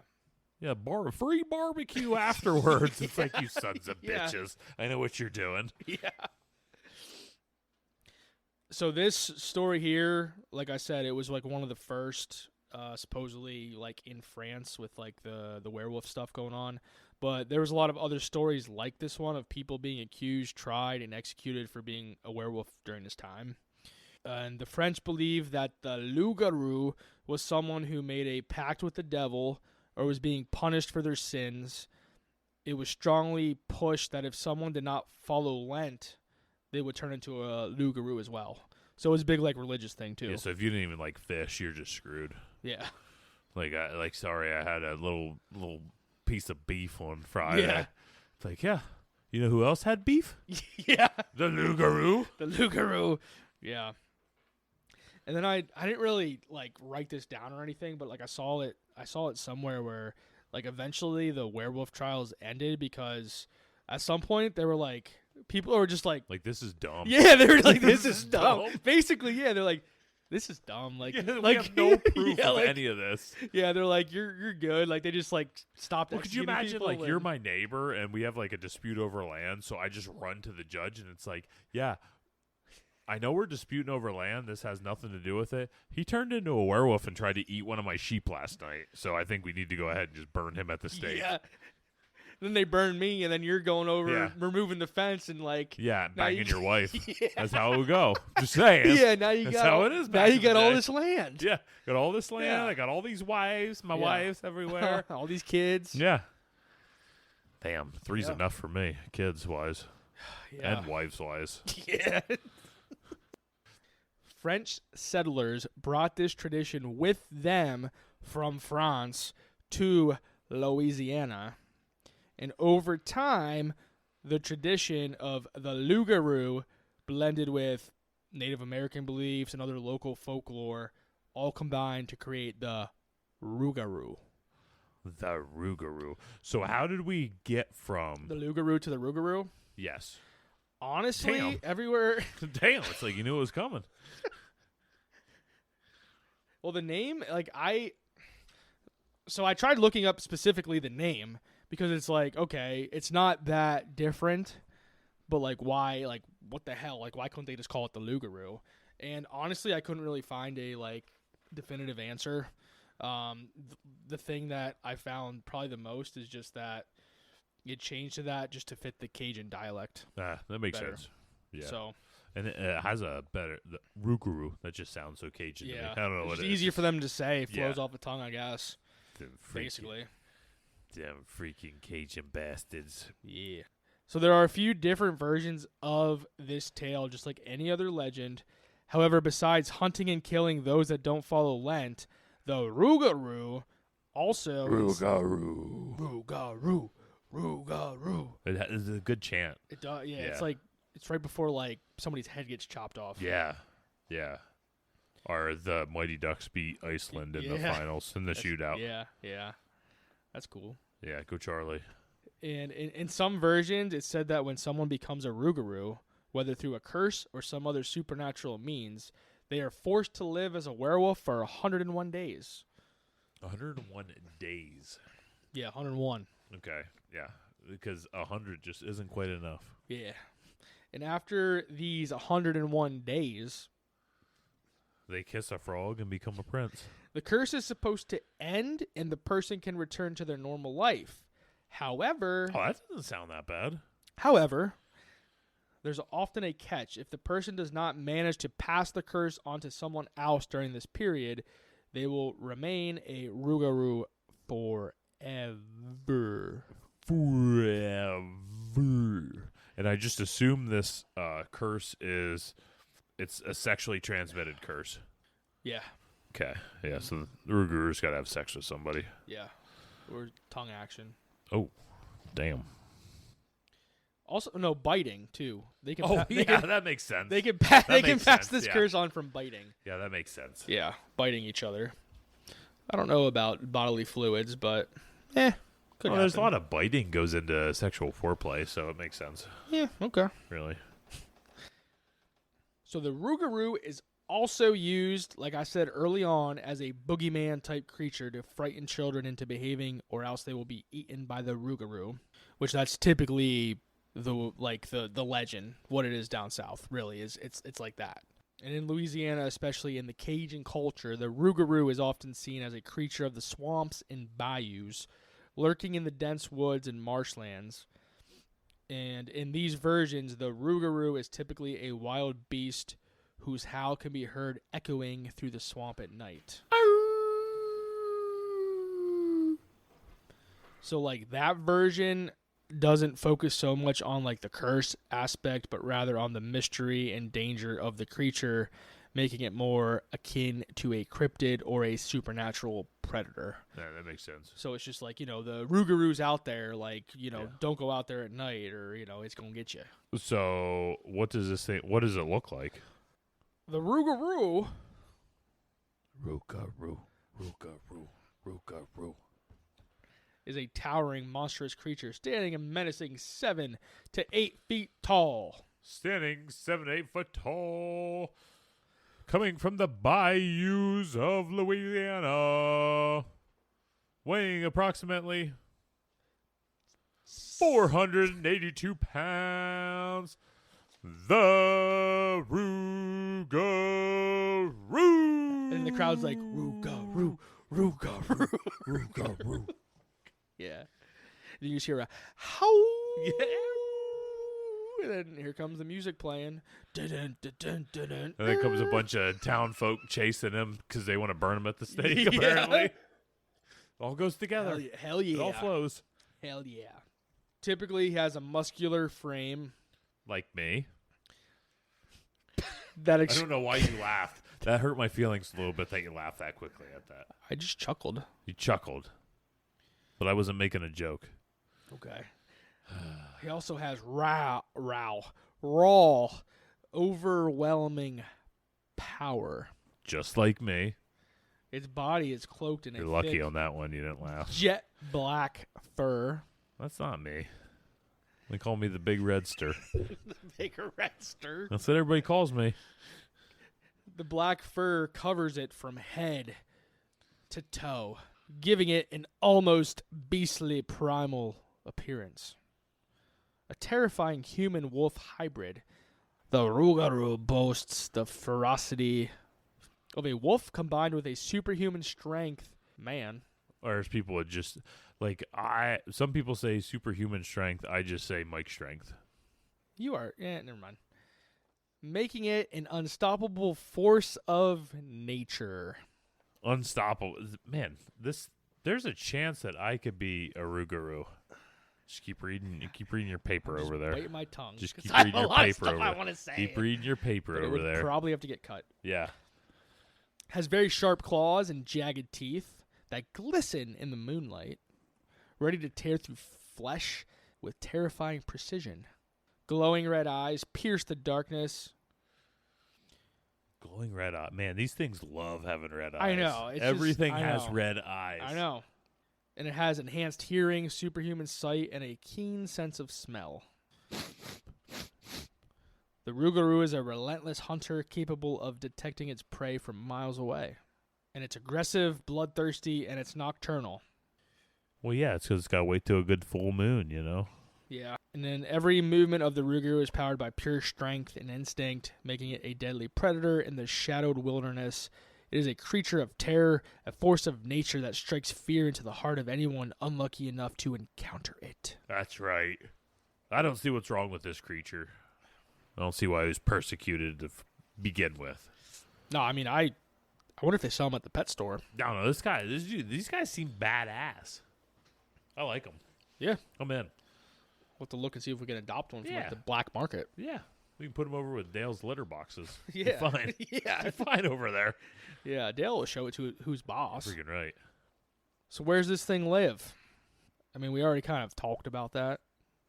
Yeah, free barbecue afterwards. It's like, you sons of Yeah. bitches. I know what you're doing. Yeah. So this story here, like I said, it was like one of the first, supposedly like in France with like the werewolf stuff going on. But there was a lot of other stories like this one of people being accused, tried, and executed for being a werewolf during this time. And the French believed that the loup-garou was someone who made a pact with the devil or was being punished for their sins. It was strongly pushed that if someone did not follow Lent, they would turn into a loup-garou as well. So it was a big like religious thing too. Yeah, so if you didn't even like fish, you're just screwed. Yeah. Sorry, I had a little piece of beef on Friday. Yeah. It's like, yeah. You know who else had beef? Yeah. The loup-garou. The loup-garou. Yeah. And then I didn't really like write this down or anything, but like I saw it somewhere where like eventually the werewolf trials ended because at some point they were like people were just like Like, this is dumb. yeah, they were like This this is is dumb. dumb. Basically, yeah, they're like this is dumb. Like Yeah, we like have no proof yeah, of like, any of this. Yeah, they're like you're good. Like they just like stopped. Well, could you executing imagine, people like, and- you're my neighbor and we have, like, a dispute over land, so I just run to the judge and it's like, yeah, I know we're disputing over land. This has nothing to do with it. He turned into a werewolf and tried to eat one of my sheep last night, so I think we need to go ahead and just burn him at the stake. Yeah. Then they burn me, and then you're going over, Yeah. removing the fence, and like Yeah, now banging you- your wife. Yeah. That's how it would go. Just saying. Yeah, now you That's got how all, it is now back you in the got all day. this land. Yeah, got all this land. Yeah. I got all these wives, my Yeah. wives everywhere. all these kids. Yeah. Damn, three's Yeah. enough for me, kids-wise Yeah. and wives-wise. Yeah. French settlers brought this tradition with them from France to Louisiana. And over time, the tradition of the loup-garou blended with Native American beliefs and other local folklore all combined to create the Rougarou. The Rougarou. So how did we get from The loup-garou to the Rougarou. Yes. Honestly, Damn. everywhere. Damn, it's like you knew it was coming. Well, the name, So I tried looking up specifically the name because it's like, okay, it's not that different, but like why, like what the hell, like why couldn't they just call it the loup-garou? And honestly, I couldn't really find a like definitive answer. The thing that I found probably the most is just that it changed to that just to fit the Cajun dialect. That makes better. sense. Yeah. So And it has a better the Rougarou. That just sounds so Cajun to me. yeah, I don't know what it's it is. easier for them to say. It flows Yeah. off the tongue, I guess. Basically. Them freaking Cajun bastards. Yeah. So there are a few different versions of this tale, just like any other legend. However, besides hunting and killing those that don't follow Lent, the Rougarou also Rougarou. It is a good chant. It does, yeah. Yeah. It's like it's right before like somebody's head gets chopped off. Yeah. Yeah. Or the Mighty Ducks beat Iceland in the Yeah. finals in the shootout. Yeah. That's cool. Yeah, go Charlie. And in some versions, it's said that when someone becomes a Rougarou, whether through a curse or some other supernatural means, they are forced to live as a werewolf for 101 days. 101 days. Yeah, 101. Okay, yeah, because 100 just isn't quite enough. Yeah. And after these 101 days, They kiss a frog and become a prince. the curse is supposed to end and the person can return to their normal life. However, Oh, that doesn't sound that bad. there's often a catch. If the person does not manage to pass the curse on to someone else during this period, they will remain a Rougarou forever. And I just assume this curse it's a sexually transmitted curse. Yeah, Okay, yeah, so the Rougarou's got to have sex with somebody. yeah. Or tongue action. Oh, damn. Also, no, biting, too. They can Oh, they yeah, can, that makes sense. they can, That they can makes pass sense, this yeah. curse on from biting. Yeah, that makes sense. Yeah, biting each other. I don't know about bodily fluids, but could There's a happen. lot of biting goes into sexual foreplay, so it makes sense, Yeah, okay. really. So the Rougarou is also used, like I said early on, as a boogeyman type creature to frighten children into behaving, or else they will be eaten by the Rougarou, which that's typically the legend. What it is down south, really is it's like that. And in Louisiana, especially in the Cajun culture, the Rougarou is often seen as a creature of the swamps and bayous, lurking in the dense woods and marshlands. And in these versions, the Rougarou is typically a wild beast whose howl can be heard echoing through the swamp at night. So, like, that version doesn't focus so much on, like, the curse aspect, but rather on the mystery and danger of the creature, making it more akin to a cryptid or a supernatural predator. Yeah, that makes sense. So it's just like, the Rougarou's out there, like, Yeah. don't go out there at night or, it's going to get you. So, what does it look like? The Rougarou Rougarou. is a towering, monstrous creature standing a menacing 7 to 8 feet tall. Standing 7-8 foot tall, coming from the bayous of Louisiana, weighing approximately 482 pounds. The Rougarou. And the crowd's like, Rougarou, Rougarou, Rougarou. yeah. And you just hear a howl. Yeah. And then here comes the music playing. Dun-dun, dun-dun, dun-dun. And then comes a bunch of town folk chasing him because they want to burn him at the stake, Yeah. apparently. It all goes together. Hell yeah. It all flows. Hell yeah. Typically, he has a muscular frame Like me. that I don't know why you laughed. That hurt my feelings a little bit that you laughed that quickly at that. I just chuckled. You chuckled. But I wasn't making a joke. Okay. He also has raw, overwhelming power. Just like me. Its body is cloaked in You're a lucky thick, on that one. You didn't laugh. jet black fur. That's not me. They call me the Big Redster. The bigger redster. That's what everybody calls me. The black fur covers it from head to toe, giving it an almost beastly primal appearance. A terrifying human-wolf hybrid, the Rougarou boasts the ferocity of a wolf combined with a superhuman strength man. Or as people would just some people say superhuman strength. I just say Mike strength. You are, never mind. Making it an unstoppable force of nature. Unstoppable, man. There's a chance that I could be a Rougarou. Just keep reading your paper over there. Bite my tongue. Just keep I have reading a your lot of paper stuff over I there. want to say. Keep reading your paper But it over would there. probably have to get cut. Yeah. Has very sharp claws and jagged teeth that glisten in the moonlight, ready to tear through flesh with terrifying precision. Glowing red eyes pierce the darkness. Glowing red eye. Man, these things love having red eyes. I know. Everything has red eyes. I know. And it has enhanced hearing, superhuman sight, and a keen sense of smell. The Rougarou is a relentless hunter capable of detecting its prey from miles away. And it's aggressive, bloodthirsty, and it's nocturnal. Well, yeah, it's because it's got to wait till a good full moon, you know? Yeah. And then every movement of the Rougarou is powered by pure strength and instinct, making it a deadly predator in the shadowed wilderness. It is a creature of terror, a force of nature that strikes fear into the heart of anyone unlucky enough to encounter it. That's right. I don't see what's wrong with this creature. I don't see why he was persecuted to begin with. No, I mean, I wonder if they sell them at the pet store. I don't know. These guys seem badass. I like them. Yeah. I'm in. We'll have to look and see if we can adopt one from Yeah. like, the black market. Yeah. We can put them over with Dale's litter boxes. Yeah. They're fine. Yeah. They're fine over there. Yeah, Dale will show it to who's boss. Freaking right. So where's this thing live? I mean, we already kind of talked about that.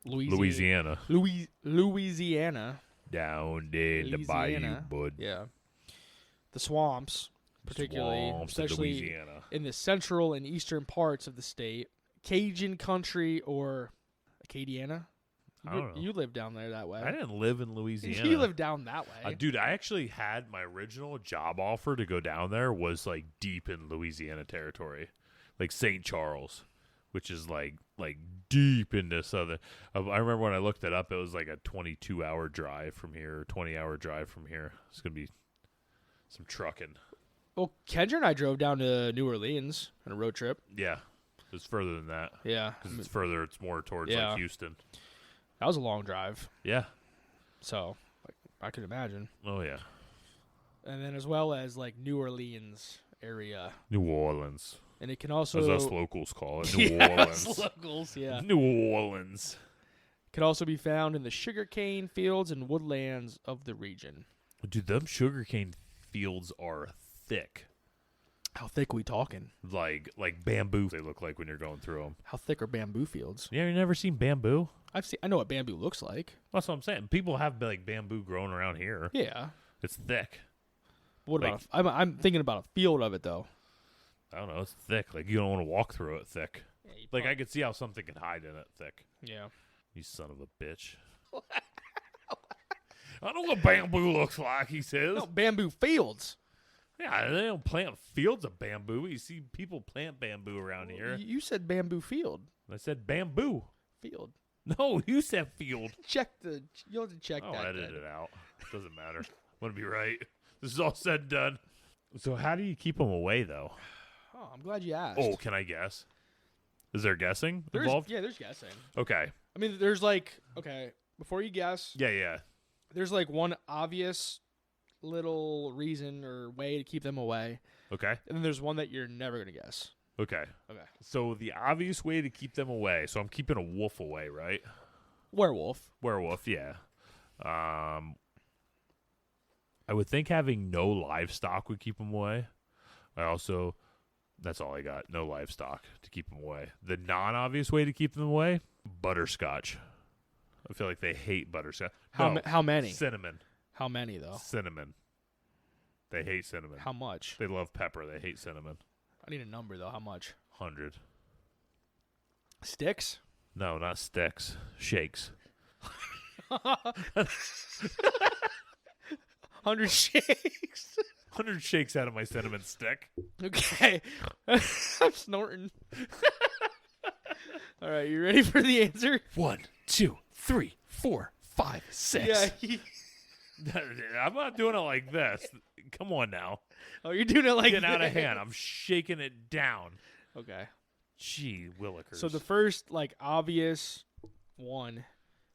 Louisiana. Louisiana. Down there in the bayou, Louisiana. bud. Yeah. The swamps, particularly, Swamps of especially Louisiana. in the central and eastern parts of the state. Cajun country or Acadiana. I don't know. You live down there that way. I didn't live in Louisiana. You live down that way. Dude, I actually had my original job offer to go down there was like deep in Louisiana territory, like St. Charles, which is like deep into southern. I remember when I looked it up, it was like a 22-hour drive from here, 20-hour drive from here. It's gonna be some trucking. Well, Kendra and I drove down to New Orleans on a road trip. Yeah, it's further than that. Yeah. Because it's further. It's more towards Yeah. like Houston. That was a long drive. Yeah. So, I could imagine. Oh yeah. And then as well as like New Orleans area. New Orleans, And it can also as us locals call it. New yeah, Orleans. us locals, yeah. New Orleans. Can also be found in the sugarcane fields and woodlands of the region. Dude, them sugarcane fields are thick. How thick are we talking? Like bamboo they look like when you're going through them. How thick are bamboo fields? Yeah, you never seen bamboo? I know what bamboo looks like. That's what I'm saying. People have like bamboo growing around here. Yeah. It's thick. What Like- about I'm thinking about a field of it though. I don't know. It's thick. Like you don't want to walk through it thick. Yeah, Like I could see how something could hide in it thick. Yeah. You son of a bitch. I know what bamboo looks like, he says. No, bamboo fields. Yeah, they don't plant fields of bamboo. You see people plant bamboo around here. You said bamboo field. I said bamboo. Field. No, you said field. You'll have to check I'll that. edit then. it out. Doesn't matter. Want to be right. This is all said and done. So how do you keep them away, though? Oh, I'm glad you asked. Oh, can I guess? Is there guessing there's, involved? Yeah, there's guessing. Okay. I mean, there's like, okay, before you guess, Yeah. there's like one obvious little reason or way to keep them away. Okay. And then there's one that you're never going to guess. Okay. Okay. So the obvious way to keep them away. So I'm keeping a wolf away, right? Werewolf. Werewolf, yeah. I would think having no livestock would keep them away. That's all I got. No livestock to keep them away. The non-obvious way to keep them away, butterscotch. I feel like they hate butterscotch. How No, many? Cinnamon. How many, though? Cinnamon. They hate cinnamon. How much? They love pepper. They hate cinnamon. I need a number, though. How much? 100. Sticks? No, not sticks. Shakes. 100 shakes. 100 shakes out of my cinnamon stick. Okay. I'm snorting. All right, you ready for the answer? 1, 2, 3, 4, 5, 6. Yeah. I'm not doing it like this. Come on now. Oh, you're doing it like Getting out of this. hand. I'm shaking it down. Okay. Gee, willikers. So the first, like, obvious one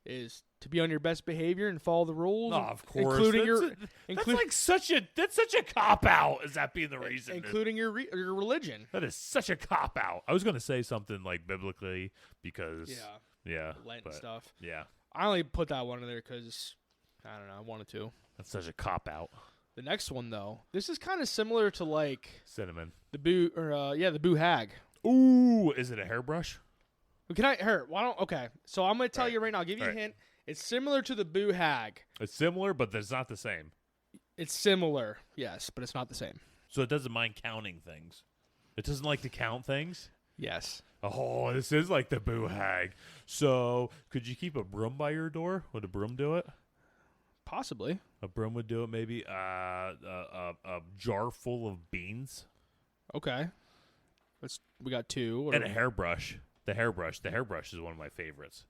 is to be on your best behavior and follow the rules. Oh, of course. Including That's like such a cop out. Is that being the reason? Including your religion. That is such a cop out. I was going to say something like biblically because yeah, Lent but, and stuff. Yeah. I only put that one in there because I don't know. I wanted to. That's such a cop out. The next one though, this is kind of similar to like Cinnamon. the boo hag. Ooh, is it a hairbrush? Okay, so I'm gonna tell Right. you right now. I'll give you a hint. It's similar to the boo hag. It's similar, but it's not the same. It's similar, yes, but it's not the same. So it doesn't mind counting things. It doesn't like to count things. Yes. Oh, this is like the boo hag. So could you keep a broom by your door? Would a broom do it? Possibly. A broom would do it, maybe. A jar full of beans. Okay. We got two. And a hairbrush. The hairbrush is one of my favorites.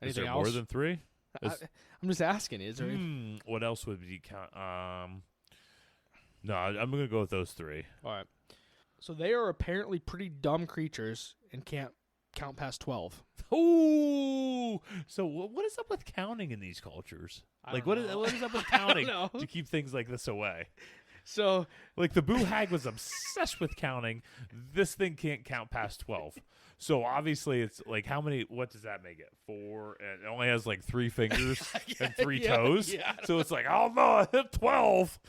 Anything is there else? more than 3? I'm just asking. Is there? What else would you count? No, I'm gonna go with those 3. All right. So they are apparently pretty dumb creatures and can't count past 12. Ooh. So what is up with counting in these cultures? Like what is up with counting to keep things like this away? So like the boo hag was obsessed with counting. This thing can't count past 12. So obviously it's like what does that make it? 4, and it only has like 3 fingers and 3 toes. Yeah, so it's like, oh no, I hit 12.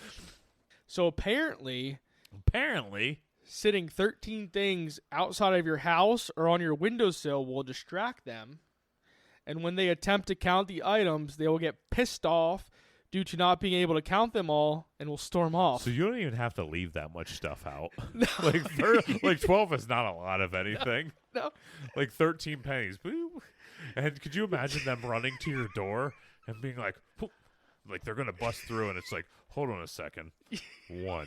So apparently sitting 13 things outside of your house or on your windowsill will distract them. And when they attempt to count the items, they will get pissed off due to not being able to count them all and will storm off. So you don't even have to leave that much stuff out. No. like 12 is not a lot of anything. No. Like 13 pennies. Boo. And could you imagine them running to your door and being like they're going to bust through and it's like, hold on a second. 1,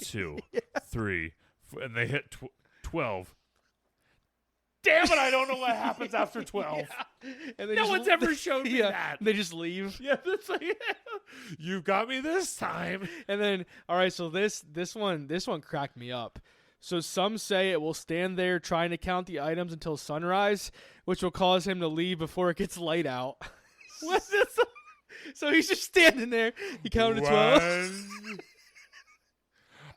2, 3, and they hit 12. Damn it, I don't know what happens after 12. Yeah. And No one's ever showed me that. They just leave. Yeah, that's like, you got me this time. And then, all right, so this one cracked me up. So some say it will stand there trying to count the items until sunrise, which will cause him to leave before it gets light out. What's this? So he's just standing there. He counted 12. 1,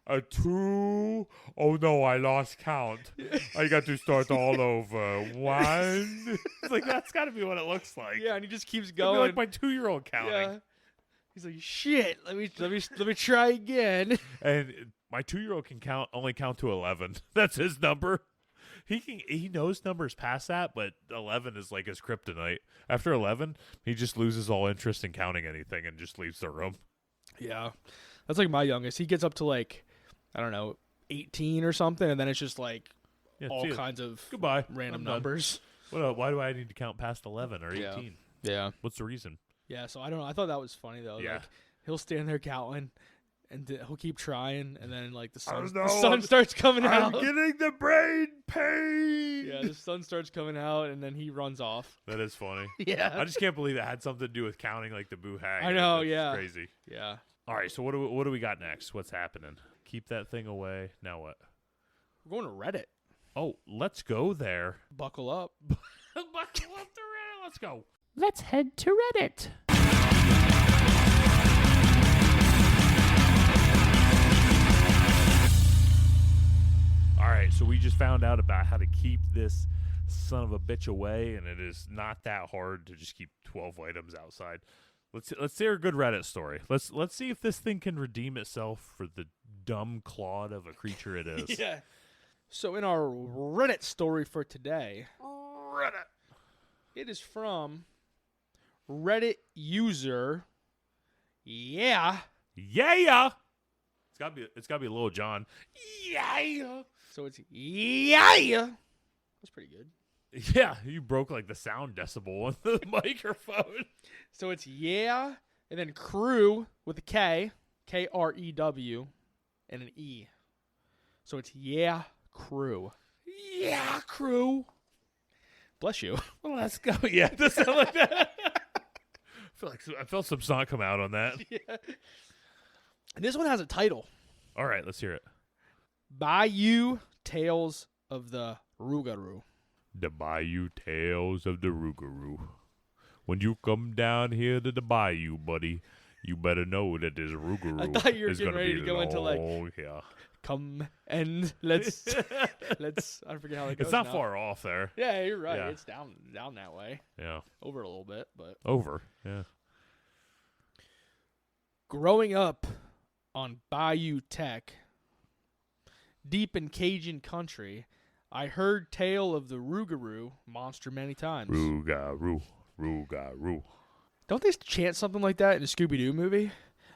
a 2. Oh no, I lost count. I got to start all over. 1. It's like that's got to be what it looks like. Yeah, and he just keeps It'd be going. like my 2-year-old counting. Yeah. He's like, shit. Let me try again. And my 2-year-old can only count to 11. That's his number. He knows numbers past that, but 11 is like his kryptonite. After 11, he just loses all interest in counting anything and just leaves the room. Yeah. That's like my youngest. He gets up to like, I don't know, 18 or something, and then it's just like all kinds of goodbye random numbers. Why do I need to count past 11 or 18? Yeah. What's the reason? Yeah, so I don't know. I thought that was funny, though. Yeah. Like, he'll stand there counting, and he'll keep trying, and then like the sun know. starts coming out. I'm getting the brain pain. Yeah, the sun starts coming out, and then he runs off. That is funny. Yeah. I just can't believe it had something to do with counting like the boo hag. I know, That's yeah. crazy. Yeah. All right, so what do we got next? What's happening? Keep that thing away. Now what? We're going to Reddit. Oh, let's go there. Buckle up. Buckle up to Reddit. Let's go. Let's head to Reddit. All right, so we just found out about how to keep this son of a bitch away, and it is not that hard to just keep 12 items outside. Let's hear a good Reddit story. Let's see if this thing can redeem itself for the dumb clod of a creature it is. Yeah. So in our Reddit story for today, Reddit. it is from Reddit user, yeah, Yeah. It's gotta be Lil Jon. Yeah. So it's yeah. That's pretty good. Yeah, you broke like the sound decibel on the microphone. So it's yeah, and then crew with a K, Krew, and an E. So it's yeah, crew. Yeah, crew. Bless you. Well, let's go. Yeah, it does sound like that. I felt some snot come out on that. Yeah. And this one has a title. All right, let's hear it. Bayou Tales of the Rougarou. The Bayou Tales of the Rougarou. When you come down here to the Bayou, buddy, you better know that this Rougarou I thought you were is getting gonna ready be to go into like, yeah. come and let's I forget how it goes. It's not now. far off there. Yeah, you're right. Yeah. It's down that way. Yeah. Over a little bit, but Over. Yeah. growing up on Bayou Tech, deep in Cajun country, I heard tale of the Rougarou monster many times. Rougarou. Don't they chant something like that in the Scooby-Doo movie?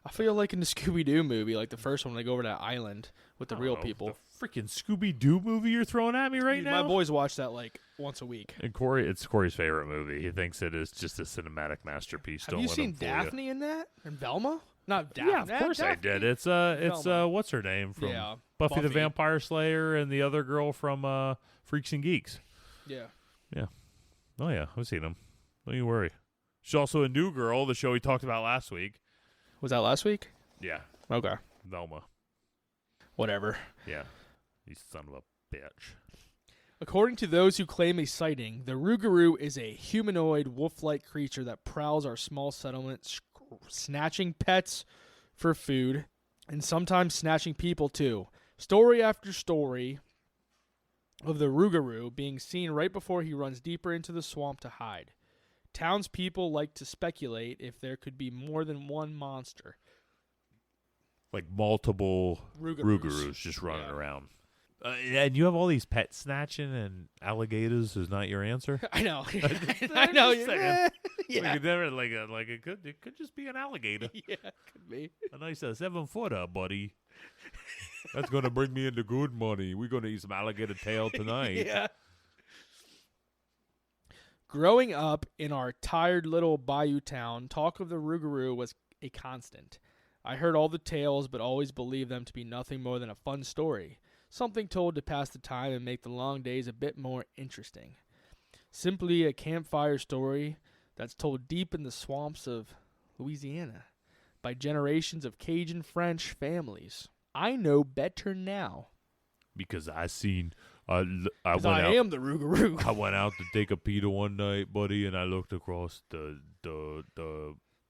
I feel like in the Scooby-Doo movie, like the first one, when they go over to that island with the I real don't know, people. The freaking Scooby-Doo movie you're throwing at me right Dude, now? my boys watch that like once a week. And it's Corey's favorite movie. He thinks it is just a cinematic masterpiece. Have Don't you let seen him fool you. Daphne in that? And Velma? Not Daphne. Yeah, of course I did. It's Velma. what's her name from Yeah, Buffy the Buffy. Vampire Slayer and the other girl from Freaks and Geeks. Yeah. Oh yeah, I've seen them. Don't you worry. She's also a New Girl, the show we talked about last week. Was that last week? Yeah, Okay. Velma. Whatever. Yeah, you son of a bitch. According to those who claim a sighting, the Rougarou is a humanoid wolf-like creature that prowls our small settlements, snatching pets for food, and sometimes snatching people too. Story after story of the Rougarou being seen right before he runs deeper into the swamp to hide. Townspeople like to speculate if there could be more than one monster. Like multiple Rougarous just running around. And you have all these pet snatching and alligators is not your answer? I know. I I'm know. just saying. Yeah. Like, it could just be an alligator. Yeah, could be. A nice 7-footer, buddy. That's gonna bring me into good money. We're gonna eat some alligator tail tonight. Yeah. Growing up in our tired little bayou town, talk of the Rougarou was a constant. I heard all the tales, but always believed them to be nothing more than a fun story, something told to pass the time and make the long days a bit more interesting. Simply a campfire story that's told deep in the swamps of Louisiana by generations of Cajun French families. I know better now. Because I seen, I am the Rougarou. I went out to take a Peter one night, buddy, and I looked across the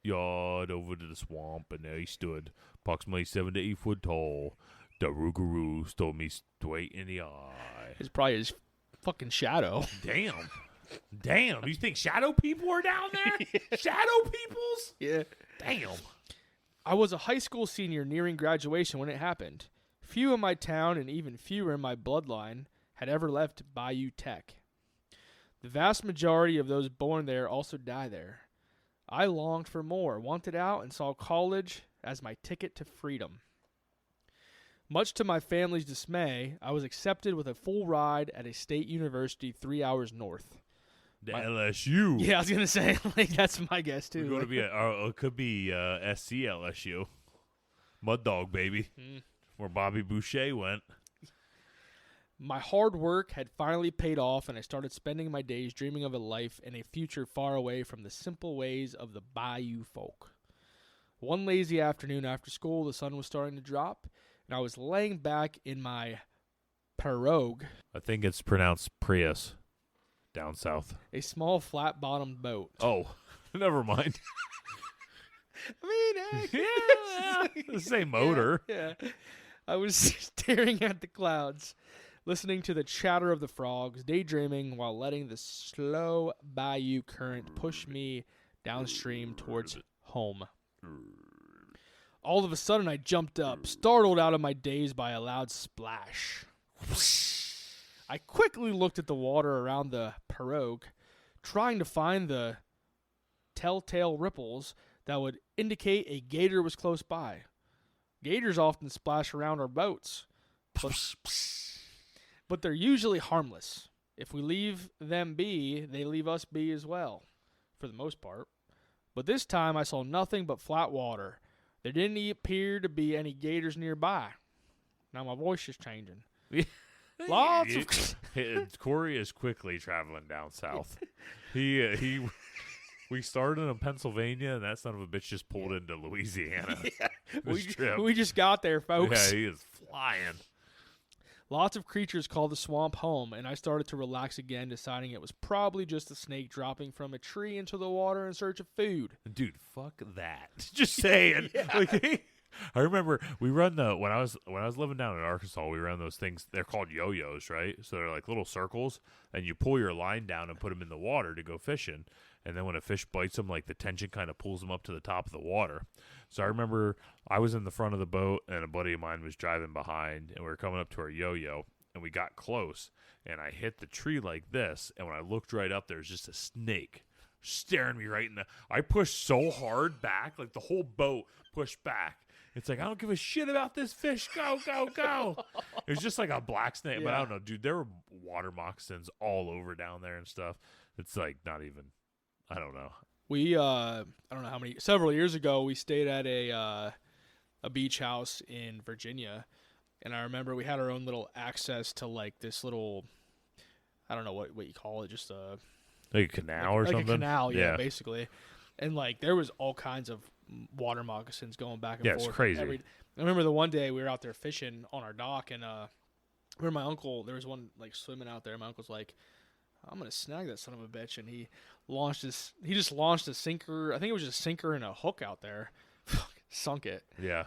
yard over to the swamp, and there he stood, approximately 7 to 8 foot tall. The Rougarou stole me straight in the eye. It's probably his fucking shadow. Damn. You think shadow people are down there? Yeah. Shadow peoples? Yeah. Damn. I was a high school senior nearing graduation when it happened. Few in my town and even fewer in my bloodline had ever left Bayou Tech. The vast majority of those born there also die there. I longed for more, wanted out, and saw college as my ticket to freedom. Much to my family's dismay, I was accepted with a full ride at a state university 3 hours north. LSU. Yeah, I was going to say, like, that's my guess, too. We're going to be it could be SC LSU. Mud Dog, baby. Where Bobby Boucher went. My hard work had finally paid off, and I started spending my days dreaming of a life and a future far away from the simple ways of the Bayou folk. One lazy afternoon after school, the sun was starting to drop, and I was laying back in my pirogue. I think it's pronounced Prius down south. A small flat-bottomed boat. Oh, never mind. I mean, Yeah, the same motor. Yeah. I was staring at the clouds, listening to the chatter of the frogs, daydreaming while letting the slow bayou current push me downstream towards home. All of a sudden, I jumped up, startled out of my daze by a loud splash. I quickly looked at the water around the pirogue, trying to find the telltale ripples that would indicate a gator was close by. Gators often splash around our boats, but they're usually harmless. If we leave them be, they leave us be as well, for the most part. But this time I saw nothing but flat water. There didn't appear to be any gators nearby. Now my voice is changing. Lots of... Corey is quickly traveling down south. We started in Pennsylvania, and that son of a bitch just pulled into Louisiana. We just got there, folks. Yeah, he is flying. Lots of creatures called the swamp home, and I started to relax again, deciding it was probably just a snake dropping from a tree into the water in search of food. Dude, fuck that. Just saying. Like, I remember we run when I was living down in Arkansas, we ran those things. They're called yo-yos, right? So they're like little circles, and you pull your line down and put them in the water to go fishing. And then when a fish bites them, like the tension kind of pulls them up to the top of the water. So I remember I was in the front of the boat, and a buddy of mine was driving behind, and we were coming up to our yo-yo, and we got close, and I hit the tree like this, and when I looked right up, there was just a snake staring me right in the... I pushed so hard back, like the whole boat pushed back. It's like, I don't give a shit about this fish. Go, go, go. It was just like a black snake, but I don't know, dude. There were water moccasins all over down there and stuff. It's like not even... I don't know. We I don't know how many. Several years ago, we stayed at a beach house in Virginia, and I remember we had our own little access to like this little, I don't know what you call it, just a like a canal or something. Like a canal, yeah, basically. And like there was all kinds of water moccasins going back and forth. Yeah, it's crazy. I remember the one day we were out there fishing on our dock, and where my uncle, there was one like swimming out there. My uncle's like, I'm gonna snag that son of a bitch, and he just launched a sinker. I think it was just a sinker and a hook out there. Sunk it. Yeah.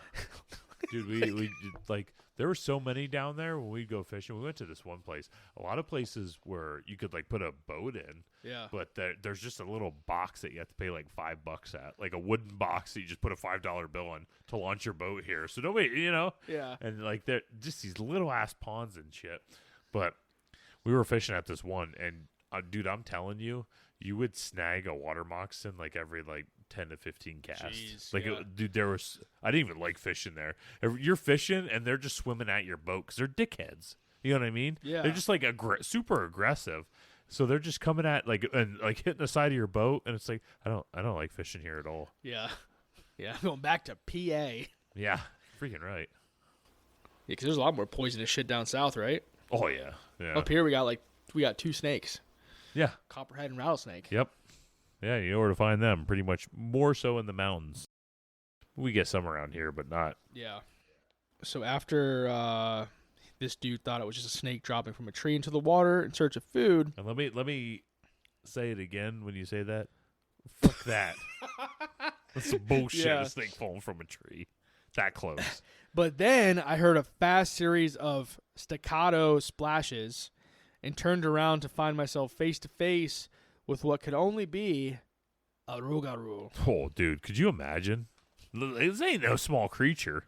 Dude, we like there were so many down there when we'd go fishing. We went to this one place. A lot of places where you could like put a boat in. Yeah. But there's just a little box that you have to pay like $5 at. Like a wooden box that you just put a $5 bill in to launch your boat here. So nobody, Yeah. And like they're just these little ass ponds and shit. But we were fishing at this one, and dude, I'm telling you, you would snag a water moccasin like every like 10 to 15 casts. Jeez, like, yeah. Dude, I didn't even like fishing there. You're fishing, and they're just swimming at your boat because they're dickheads. You know what I mean? Yeah. They're just like super aggressive. So they're just coming at like hitting the side of your boat, and it's like I don't like fishing here at all. Yeah. Yeah. Going back to PA. Yeah, freaking right. Yeah, because there's a lot more poisonous shit down south, right? Oh yeah, yeah. Up here we got 2 snakes. Yeah. Copperhead and rattlesnake. Yep. Yeah, you know where to find them. Pretty much more so in the mountains. We get some around here, but not. Yeah. So after this dude thought it was just a snake dropping from a tree into the water in search of food. And let me say it again when you say that. Fuck that. That's some bullshit. Yeah. A snake falling from a tree. That close. But then I heard a fast series of staccato splashes and turned around to find myself face to face with what could only be a rougarou. Oh, dude, could you imagine? This ain't no small creature.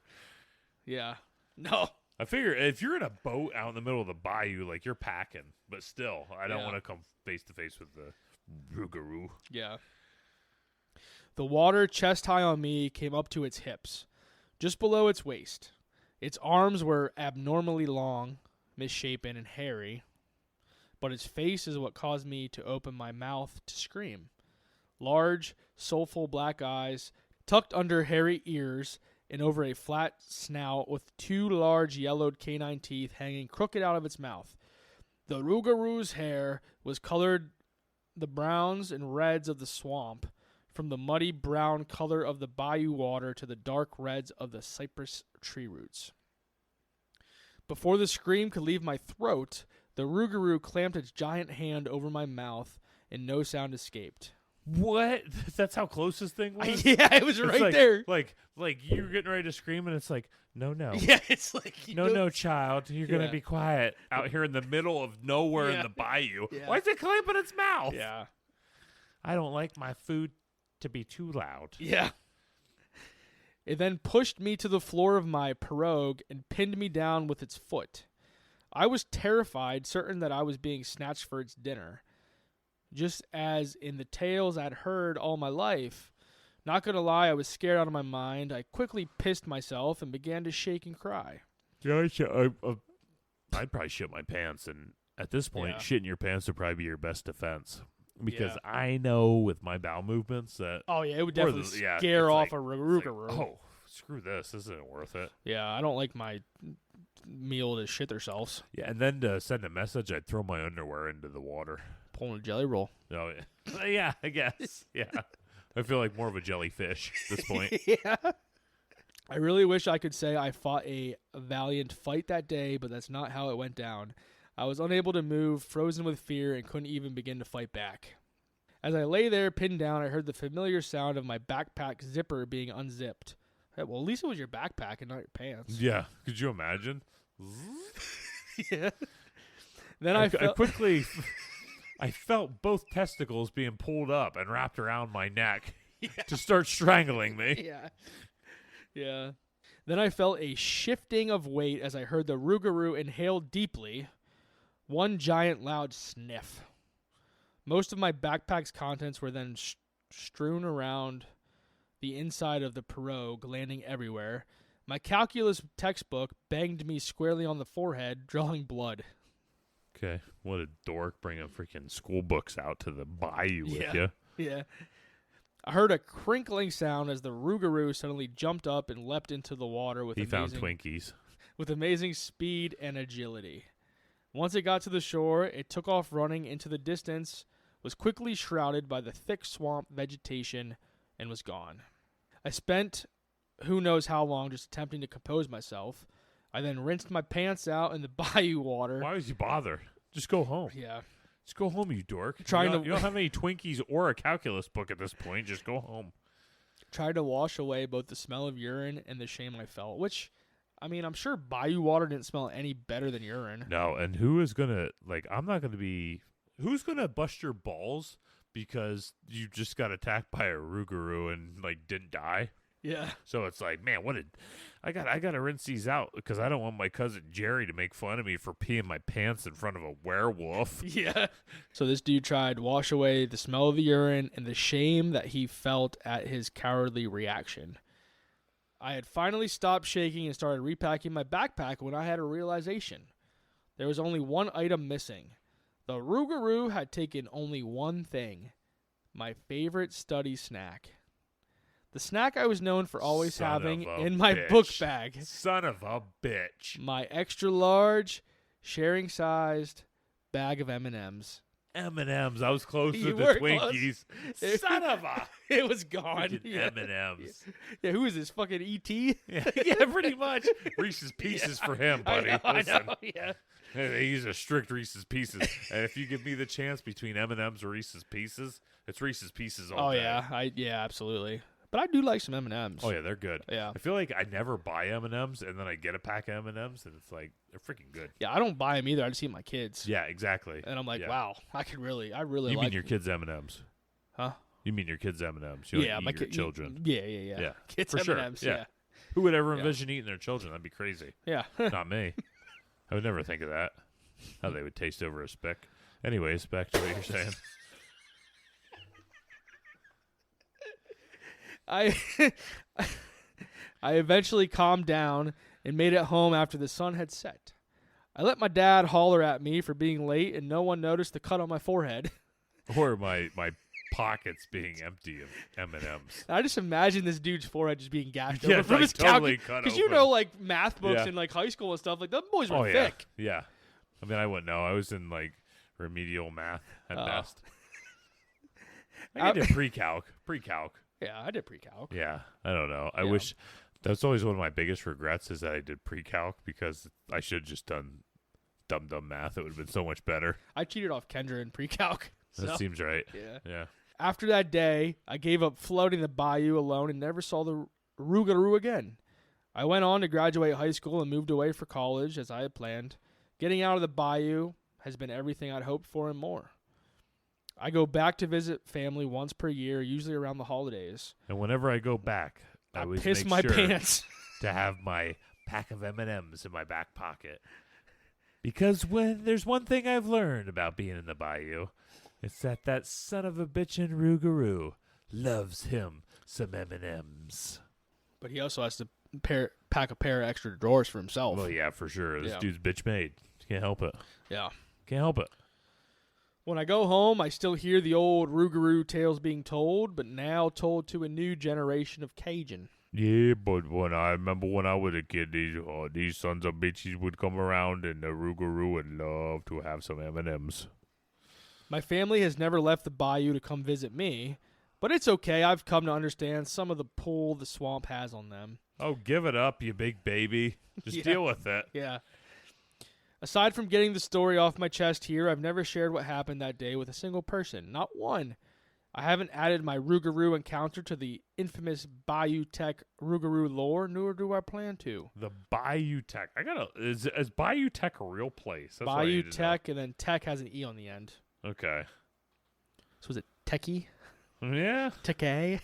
Yeah. No. I figure if you're in a boat out in the middle of the bayou, like you're packing, but still, I don't want to come face to face with the rougarou. Yeah. The water chest high on me came up to its hips, just below its waist. Its arms were abnormally long, misshapen, and hairy, but its face is what caused me to open my mouth to scream. Large, soulful black eyes, tucked under hairy ears, and over a flat snout with 2 large yellowed canine teeth hanging crooked out of its mouth. The rougarou's hair was colored the browns and reds of the swamp, from the muddy brown color of the bayou water to the dark reds of the cypress tree roots. Before the scream could leave my throat, the rougarou clamped its giant hand over my mouth, and no sound escaped. What? That's how close this thing was? Yeah, it was It's right like, there. Like you're getting ready to scream, and it's like, no. Yeah, it's like... No, child. You're going Yeah. to be quiet out here in the middle of nowhere in the bayou. Yeah. Why is it clamping its mouth? Yeah. I don't like my food to be too loud. Yeah. It then pushed me to the floor of my pirogue and pinned me down with its foot. I was terrified, certain that I was being snatched for its dinner. Just as in the tales I'd heard all my life, Not gonna lie, I was scared out of my mind. I quickly pissed myself and began to shake and cry. Yeah, I'd probably shit my pants, and at this point, shitting your pants would probably be your best defense. Because I know with my bowel movements that... Oh, yeah, it would definitely scare off a Rougarou. Like, oh, screw this. This isn't worth it. Yeah, I don't like my meal to shit themselves. Yeah, and then to send a message, I'd throw my underwear into the water. Pulling a jelly roll. Oh, yeah. Yeah, I guess. Yeah. I feel like more of a jellyfish at this point. Yeah. I really wish I could say I fought a valiant fight that day, but that's not how it went down. I was unable to move, frozen with fear, and couldn't even begin to fight back. As I lay there, pinned down, I heard the familiar sound of my backpack zipper being unzipped. Hey, well, at least it was your backpack and not your pants. Yeah. Could you imagine? Yeah. Then I quickly... I felt both testicles being pulled up and wrapped around my neck to start strangling me. Yeah. Yeah. Then I felt a shifting of weight as I heard the Rougarou inhale deeply. One giant loud sniff. Most of my backpack's contents were then strewn around the inside of the pirogue, landing everywhere. My calculus textbook banged me squarely on the forehead, drawing blood. Okay, what a dork bringing freaking school books out to the Bayou with you. Yeah. I heard a crinkling sound as the Rougarou suddenly jumped up and leapt into the water with found Twinkies. With amazing speed and agility. Once it got to the shore, it took off running into the distance, was quickly shrouded by the thick swamp vegetation, and was gone. I spent who knows how long just attempting to compose myself. I then rinsed my pants out in the bayou water. Why would you bother? Just go home. Yeah. Just go home, you dork. You don't have any Twinkies or a calculus book at this point. Just go home. Tried to wash away both the smell of urine and the shame I felt, which, I mean, I'm sure bayou water didn't smell any better than urine. No, and who's going to bust your balls because you just got attacked by a Rougarou and, didn't die? Yeah. So it's like, man, I gotta rinse these out because I don't want my cousin Jerry to make fun of me for peeing my pants in front of a werewolf. Yeah. So this dude tried to wash away the smell of the urine and the shame that he felt at his cowardly reaction. I had finally stopped shaking and started repacking my backpack when I had a realization. There was only one item missing. The Rougarou had taken only one thing. My favorite study snack. The snack I was known for always having in my book bag. Son of a bitch. My extra large, sharing-sized bag of M&Ms. M&Ms. I was close to the Twinkies. Son of a... It was gone. Yeah. M&Ms. Yeah, who is this? Fucking E.T.? Yeah, pretty much. Reese's Pieces for him, buddy. I know, yeah. He's a strict Reese's Pieces. And if you give me the chance between M&Ms or Reese's Pieces, it's Reese's Pieces all day. Yeah, absolutely. But I do like some M&Ms. Oh, yeah, they're good. Yeah. I feel like I never buy M&Ms, and then I get a pack of M&Ms, and it's like, they're freaking good. Yeah, I don't buy them either. I just eat my kids. Yeah, exactly. And I'm like, wow, I really You like... mean your kids' M&Ms? Huh? You mean your kids' M&Ms? You don't eat your children. Yeah. Kids' For M&Ms, sure. Yeah. Who would ever envision eating their children? That'd be crazy. Yeah. Not me. I would never think of that. How they would taste over a speck. Anyways, back to what you're saying. I eventually calmed down and made it home after the sun had set. I let my dad holler at me for being late, and no one noticed the cut on my forehead. Or my pockets being empty of M&Ms. I just imagine this dude's forehead just being gashed over from his totally cut because open. Math books in high school and stuff, them boys were yeah. thick. Yeah. I mean, I wouldn't know. I was in remedial math at best. I did pre-calc. Yeah, I did pre-calc. Yeah, I don't know. I wish that's always one of my biggest regrets is that I did pre-calc because I should have just done dumb math. It would have been so much better. I cheated off Kendra in pre-calc. That seems right. Yeah. After that day, I gave up floating the bayou alone and never saw the Rougarou again. I went on to graduate high school and moved away for college as I had planned. Getting out of the bayou has been everything I'd hoped for and more. I go back to visit family once per year, usually around the holidays. And whenever I go back, I always piss make my sure pants to have my pack of M&Ms in my back pocket. Because when there's one thing I've learned about being in the bayou, it's that son of a bitchin' Rougarou loves him some M&Ms. But he also has to pack a pair of extra drawers for himself. Well, yeah, for sure. This Yeah. dude's bitch made. Can't help it. Yeah. Can't help it. When I go home, I still hear the old Rougarou tales being told, but now told to a new generation of Cajun. Yeah, but when I remember when I was a kid, these sons of bitches would come around and the Rougarou would love to have some M&Ms. My family has never left the bayou to come visit me, but it's okay. I've come to understand some of the pull the swamp has on them. Oh, give it up, you big baby. Just Yeah. deal with it. Yeah. Aside from getting the story off my chest here, I've never shared what happened that day with a single person. Not one. I haven't added my Rougarou encounter to the infamous Bayou Tech Rougarou lore, nor do I plan to. The Bayou Tech. Is Bayou Tech a real place? That's what I Bayou need to Tech, and then Tech has an E on the end. know. Okay. So is it Techie? Yeah. Techie?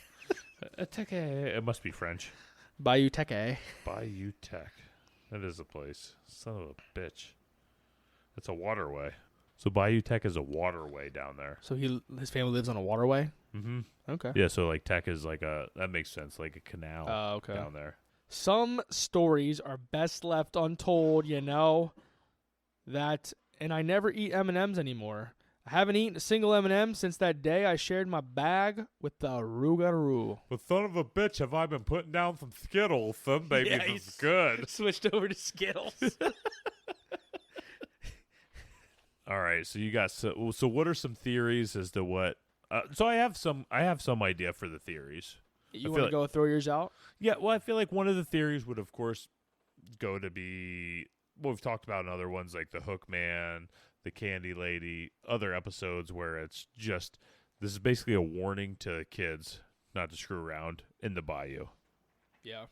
Tech. It must be French. Bayou Techie. Bayou Tech. That is a place. Son of a bitch. It's a waterway. So Bayou Tech is a waterway down there. So his family lives on a waterway? Mm-hmm. Okay. Yeah, so like Tech is like that makes sense, like a canal Okay. down there. Some stories are best left untold, you know. And I never eat M&Ms anymore. I haven't eaten a single M&M since that day I shared my bag with the Rougarou. But son of a bitch, have I been putting down some Skittles? Some babies Yeah, is good. Switched over to Skittles. All right, so you got so what are some theories as to what? So I have some idea for the theories. You want to go throw yours out? Yeah, well, I feel like one of the theories would, of course, go to be what we've talked about in other ones, like the Hook Man, the Candy Lady, other episodes where it's just this is basically a warning to kids not to screw around in the bayou. Yeah.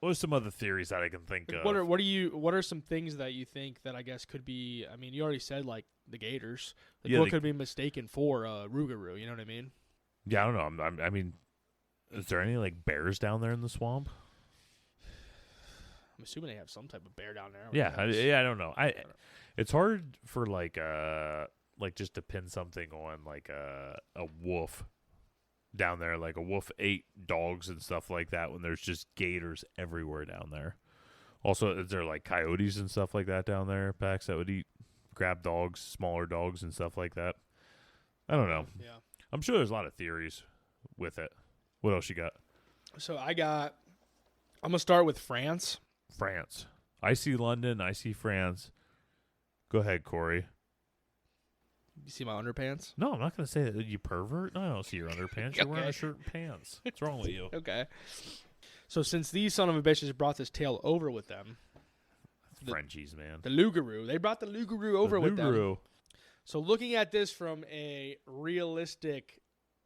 What are some other theories that I can think of? What are some things that you think that I guess could be? I mean, you already said like the gators. Like Yeah, what could be mistaken for Rougarou? You know what I mean? Yeah, I don't know. I mean, is there any like bears down there in the swamp? I'm assuming they have some type of bear down there. Yeah, I don't know. It's hard for like just to pin something on like a wolf down there. Like a wolf ate dogs and stuff like that when there's just gators everywhere down there. Also, is there like coyotes and stuff like that down there, Pax, that would grab dogs, smaller dogs and stuff like that? I don't know. Yeah. I'm sure there's a lot of theories with it. What else you got? So I'm gonna start with France. France. I see London. I see France. Go ahead, Corey. You see my underpants? No, I'm not going to say that. You pervert. No, I don't see your underpants. You're wearing a shirt and pants. What's wrong with you? Okay. So since these son of a bitches brought this tale over with them, Frenchies, man. the Lougarou, they brought the Lougarou over with them. Lougarou. So looking at this from a realistic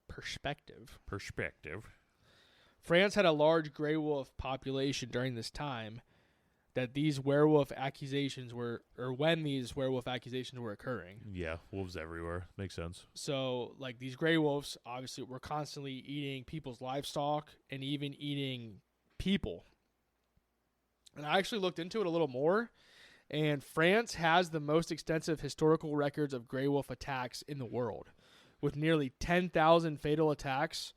perspective, France had a large gray wolf population during this time that these werewolf accusations were, or when these werewolf accusations were occurring. Yeah, wolves everywhere. Makes sense. So, like, these gray wolves obviously were constantly eating people's livestock and even eating people. And I actually looked into it a little more, and France has the most extensive historical records of gray wolf attacks in the world, with nearly 10,000 fatal attacks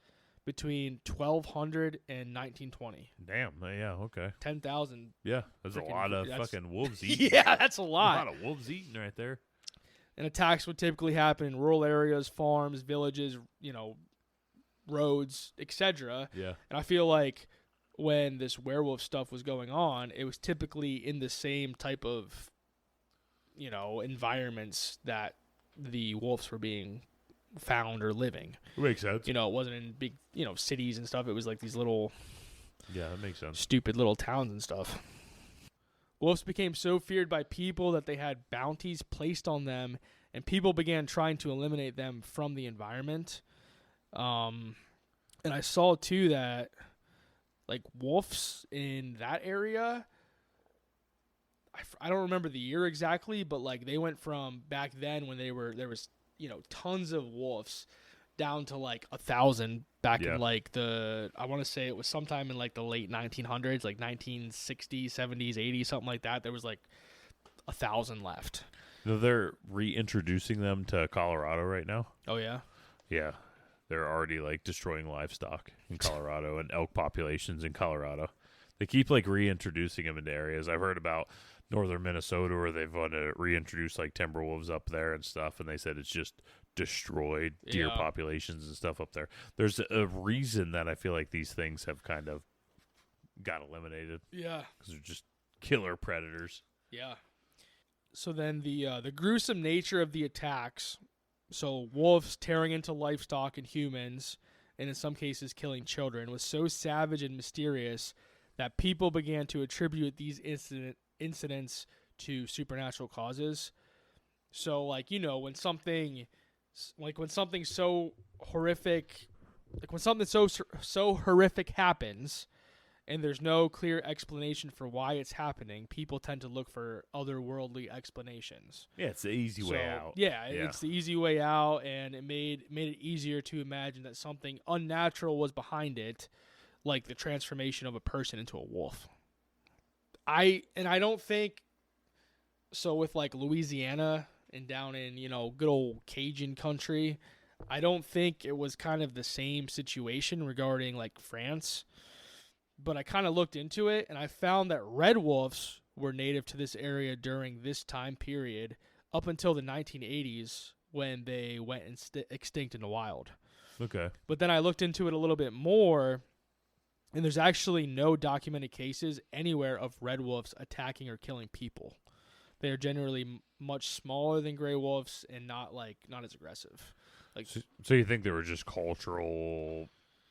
between 1200 and 1920. Damn. Yeah, okay. 10,000. Yeah, there's a lot of fucking wolves eating. Yeah, that's a lot. A lot of wolves eating right there. And attacks would typically happen in rural areas, farms, villages, roads, etc. Yeah. And I feel like when this werewolf stuff was going on, it was typically in the same type of, environments that the wolves were being found or living. Makes sense. It wasn't in big, cities and stuff. It was like these little Yeah, that makes sense. stupid little towns and stuff. Wolves became so feared by people that they had bounties placed on them, and people began trying to eliminate them from the environment. And I saw, too, that, like, wolves in that area, I don't remember the year exactly, but, like, they went from back then when there was, tons of wolves down to, like, 1,000 back in, like, I want to say it was sometime in, like, the late 1900s, like 1960s, 70s, 80s, something like that. There was, like, 1,000 left. So they're reintroducing them to Colorado right now? Oh, yeah? Yeah. they're already like destroying livestock in Colorado and elk populations in Colorado. They keep like reintroducing them into areas. I've heard about northern Minnesota where they've want to reintroduce like timber wolves up there and stuff, and they said it's just destroyed deer populations and stuff up there. There's a reason that I feel like these things have kind of got eliminated. Yeah. Because they're just killer predators. Yeah. So then the gruesome nature of the attacks, so wolves tearing into livestock and humans, and in some cases killing children, was so savage and mysterious that people began to attribute these incidents to supernatural causes. So, like, you know, when something so horrific, like when something so horrific happens, and there's no clear explanation for why it's happening, people tend to look for otherworldly explanations. Yeah, it's the easy way out. Yeah, it's the easy way out, and it made it easier to imagine that something unnatural was behind it, like the transformation of a person into a wolf. I don't think so with like Louisiana and down in, you know, good old Cajun country, I don't think it was kind of the same situation regarding like France. But I kind of looked into it, and I found that red wolves were native to this area during this time period up until the 1980s when they went extinct in the wild. Okay. But then I looked into it a little bit more, and there's actually no documented cases anywhere of red wolves attacking or killing people. They are generally much smaller than gray wolves and not as aggressive. Like, so you think they were just cultural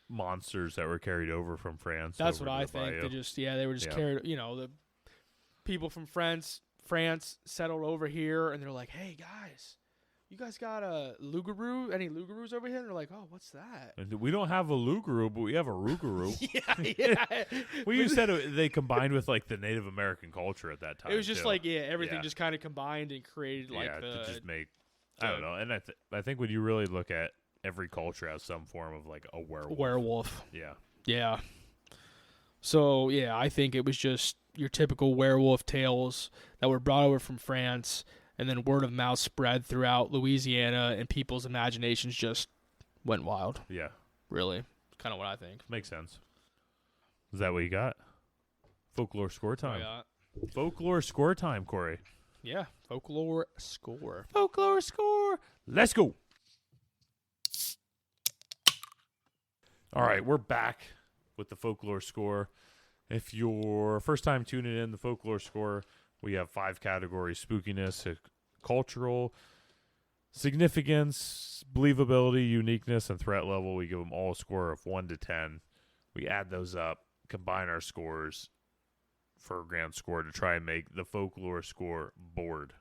monsters that were carried over from France? That's what I think. They were just carried, you know, the people from France settled over here, and they're like, hey guys, you guys got a loup-garou? Any loup-garous over here? And they're like, oh, what's that? And we don't have a loup-garou, but we have a rougarou. yeah. Well, you said they combined with like the Native American culture at that time. It was just everything just kind of combined and created to just make, I don't know. And I think when you really look at every culture has some form of like a werewolf. Yeah. Yeah. So, yeah, I think it was just your typical werewolf tales that were brought over from France, and then word of mouth spread throughout Louisiana, and people's imaginations just went wild. Yeah. Really. Kind of what I think. Makes sense. Is that what you got? Folklore score time. Folklore score time, Corey. Yeah. Folklore score. Folklore score. Let's go. All right, we're back with the folklore score. If you're first time tuning in, the folklore score, we have 5 categories: spookiness, cultural, significance, believability, uniqueness, and threat level. We give them all a score of 1 to 10. We add those up, combine our scores for a grand score to try and make the folklore score board.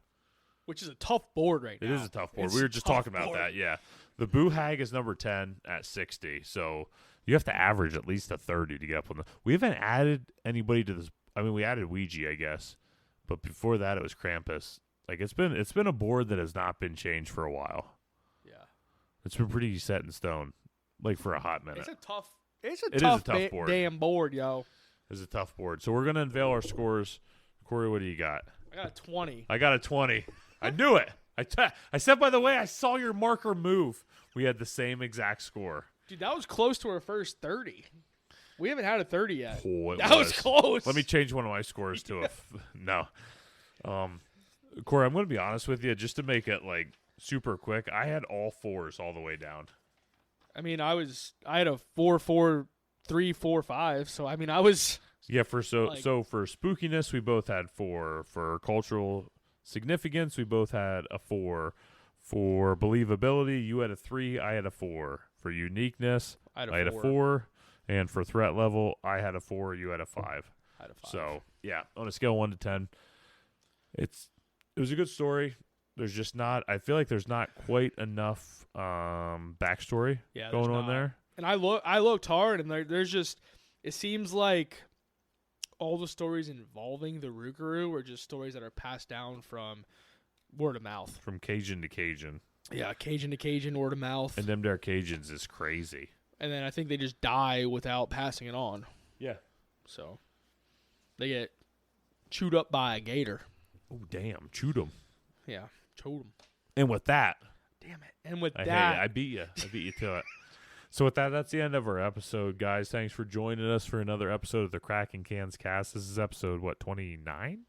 Which is a tough board right now. It is a tough board. We were just talking about that, yeah. The Boo Hag is number 10 at 60, so you have to average at least a 30 to get up on the... We haven't added anybody to this... I mean, we added Ouija, I guess, but before that it was Krampus. Like, it's been a board that has not been changed for a while. Yeah. It's been pretty set in stone, like, for a hot minute. It's a tough board. Damn board, yo. It's a tough board. So we're going to unveil our scores. Corey, what do you got? I got a 20. I got a 20. I knew it. I said, by the way, I saw your marker move. We had the same exact score. Dude, that was close to our first 30. We haven't had a 30 yet. Oh, that was close. Let me change one of my scores to a... No. Corey, I'm going to be honest with you, just to make it, like, super quick. I had all 4s all the way down. I mean, I had a 4-4, 3-4-5. So, I mean, I was... Yeah, so for spookiness, we both had 4. For cultural significance, we both had a 4. For believability, you had a 3, I had a 4. For uniqueness, I had a 4. And for threat level, I had a 4, you had a 5. I had a 5. So, yeah, on a scale of 1 to 10, it was a good story. There's just not, I feel like there's not quite enough backstory going on there. And I looked hard, and there's just, it seems like all the stories involving the Rougarou are just stories that are passed down from word of mouth. From Cajun to Cajun. Yeah, Cajun to Cajun, word of mouth. And them there Cajuns is crazy. And then I think they just die without passing it on. Yeah. So they get chewed up by a gator. Oh, damn. Chewed them. Yeah, chewed them. And with that. Damn it. And with I that. I beat you. I beat you to it. So with that, that's the end of our episode, guys. Thanks for joining us for another episode of the Kraken Cans Cast. This is episode, 29?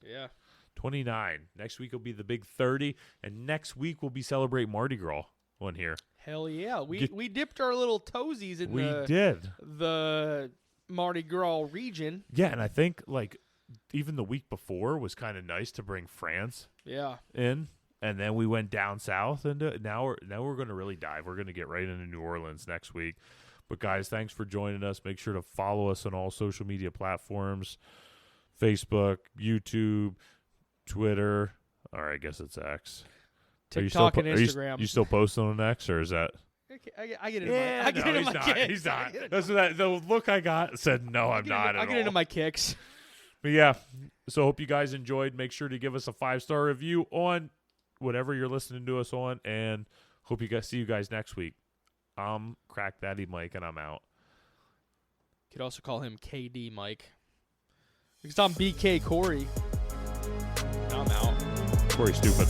Yeah. 29. Next week will be the big 30, and next week we'll be celebrating Mardi Gras on here. Hell yeah. We dipped our little toesies in the Mardi Gras region. Yeah, and I think, like, even the week before was kind of nice to bring France in. And then we went down south, and now we're going to really dive. We're going to get right into New Orleans next week. But, guys, thanks for joining us. Make sure to follow us on all social media platforms, Facebook, YouTube, Twitter, or I guess it's X. TikTok and Instagram. You still posting on X, or is that? I get into my kicks. He's not. That's that. The look I got said, no, I'm not at all. I get into my kicks. But, yeah, so hope you guys enjoyed. Make sure to give us a 5-star review on whatever you're listening to us on, and hope you guys see you guys next week. I'm Crack Daddy Mike, and I'm out. You could also call him KD Mike. Because I'm BK Corey. I'm out. Corey Stupid.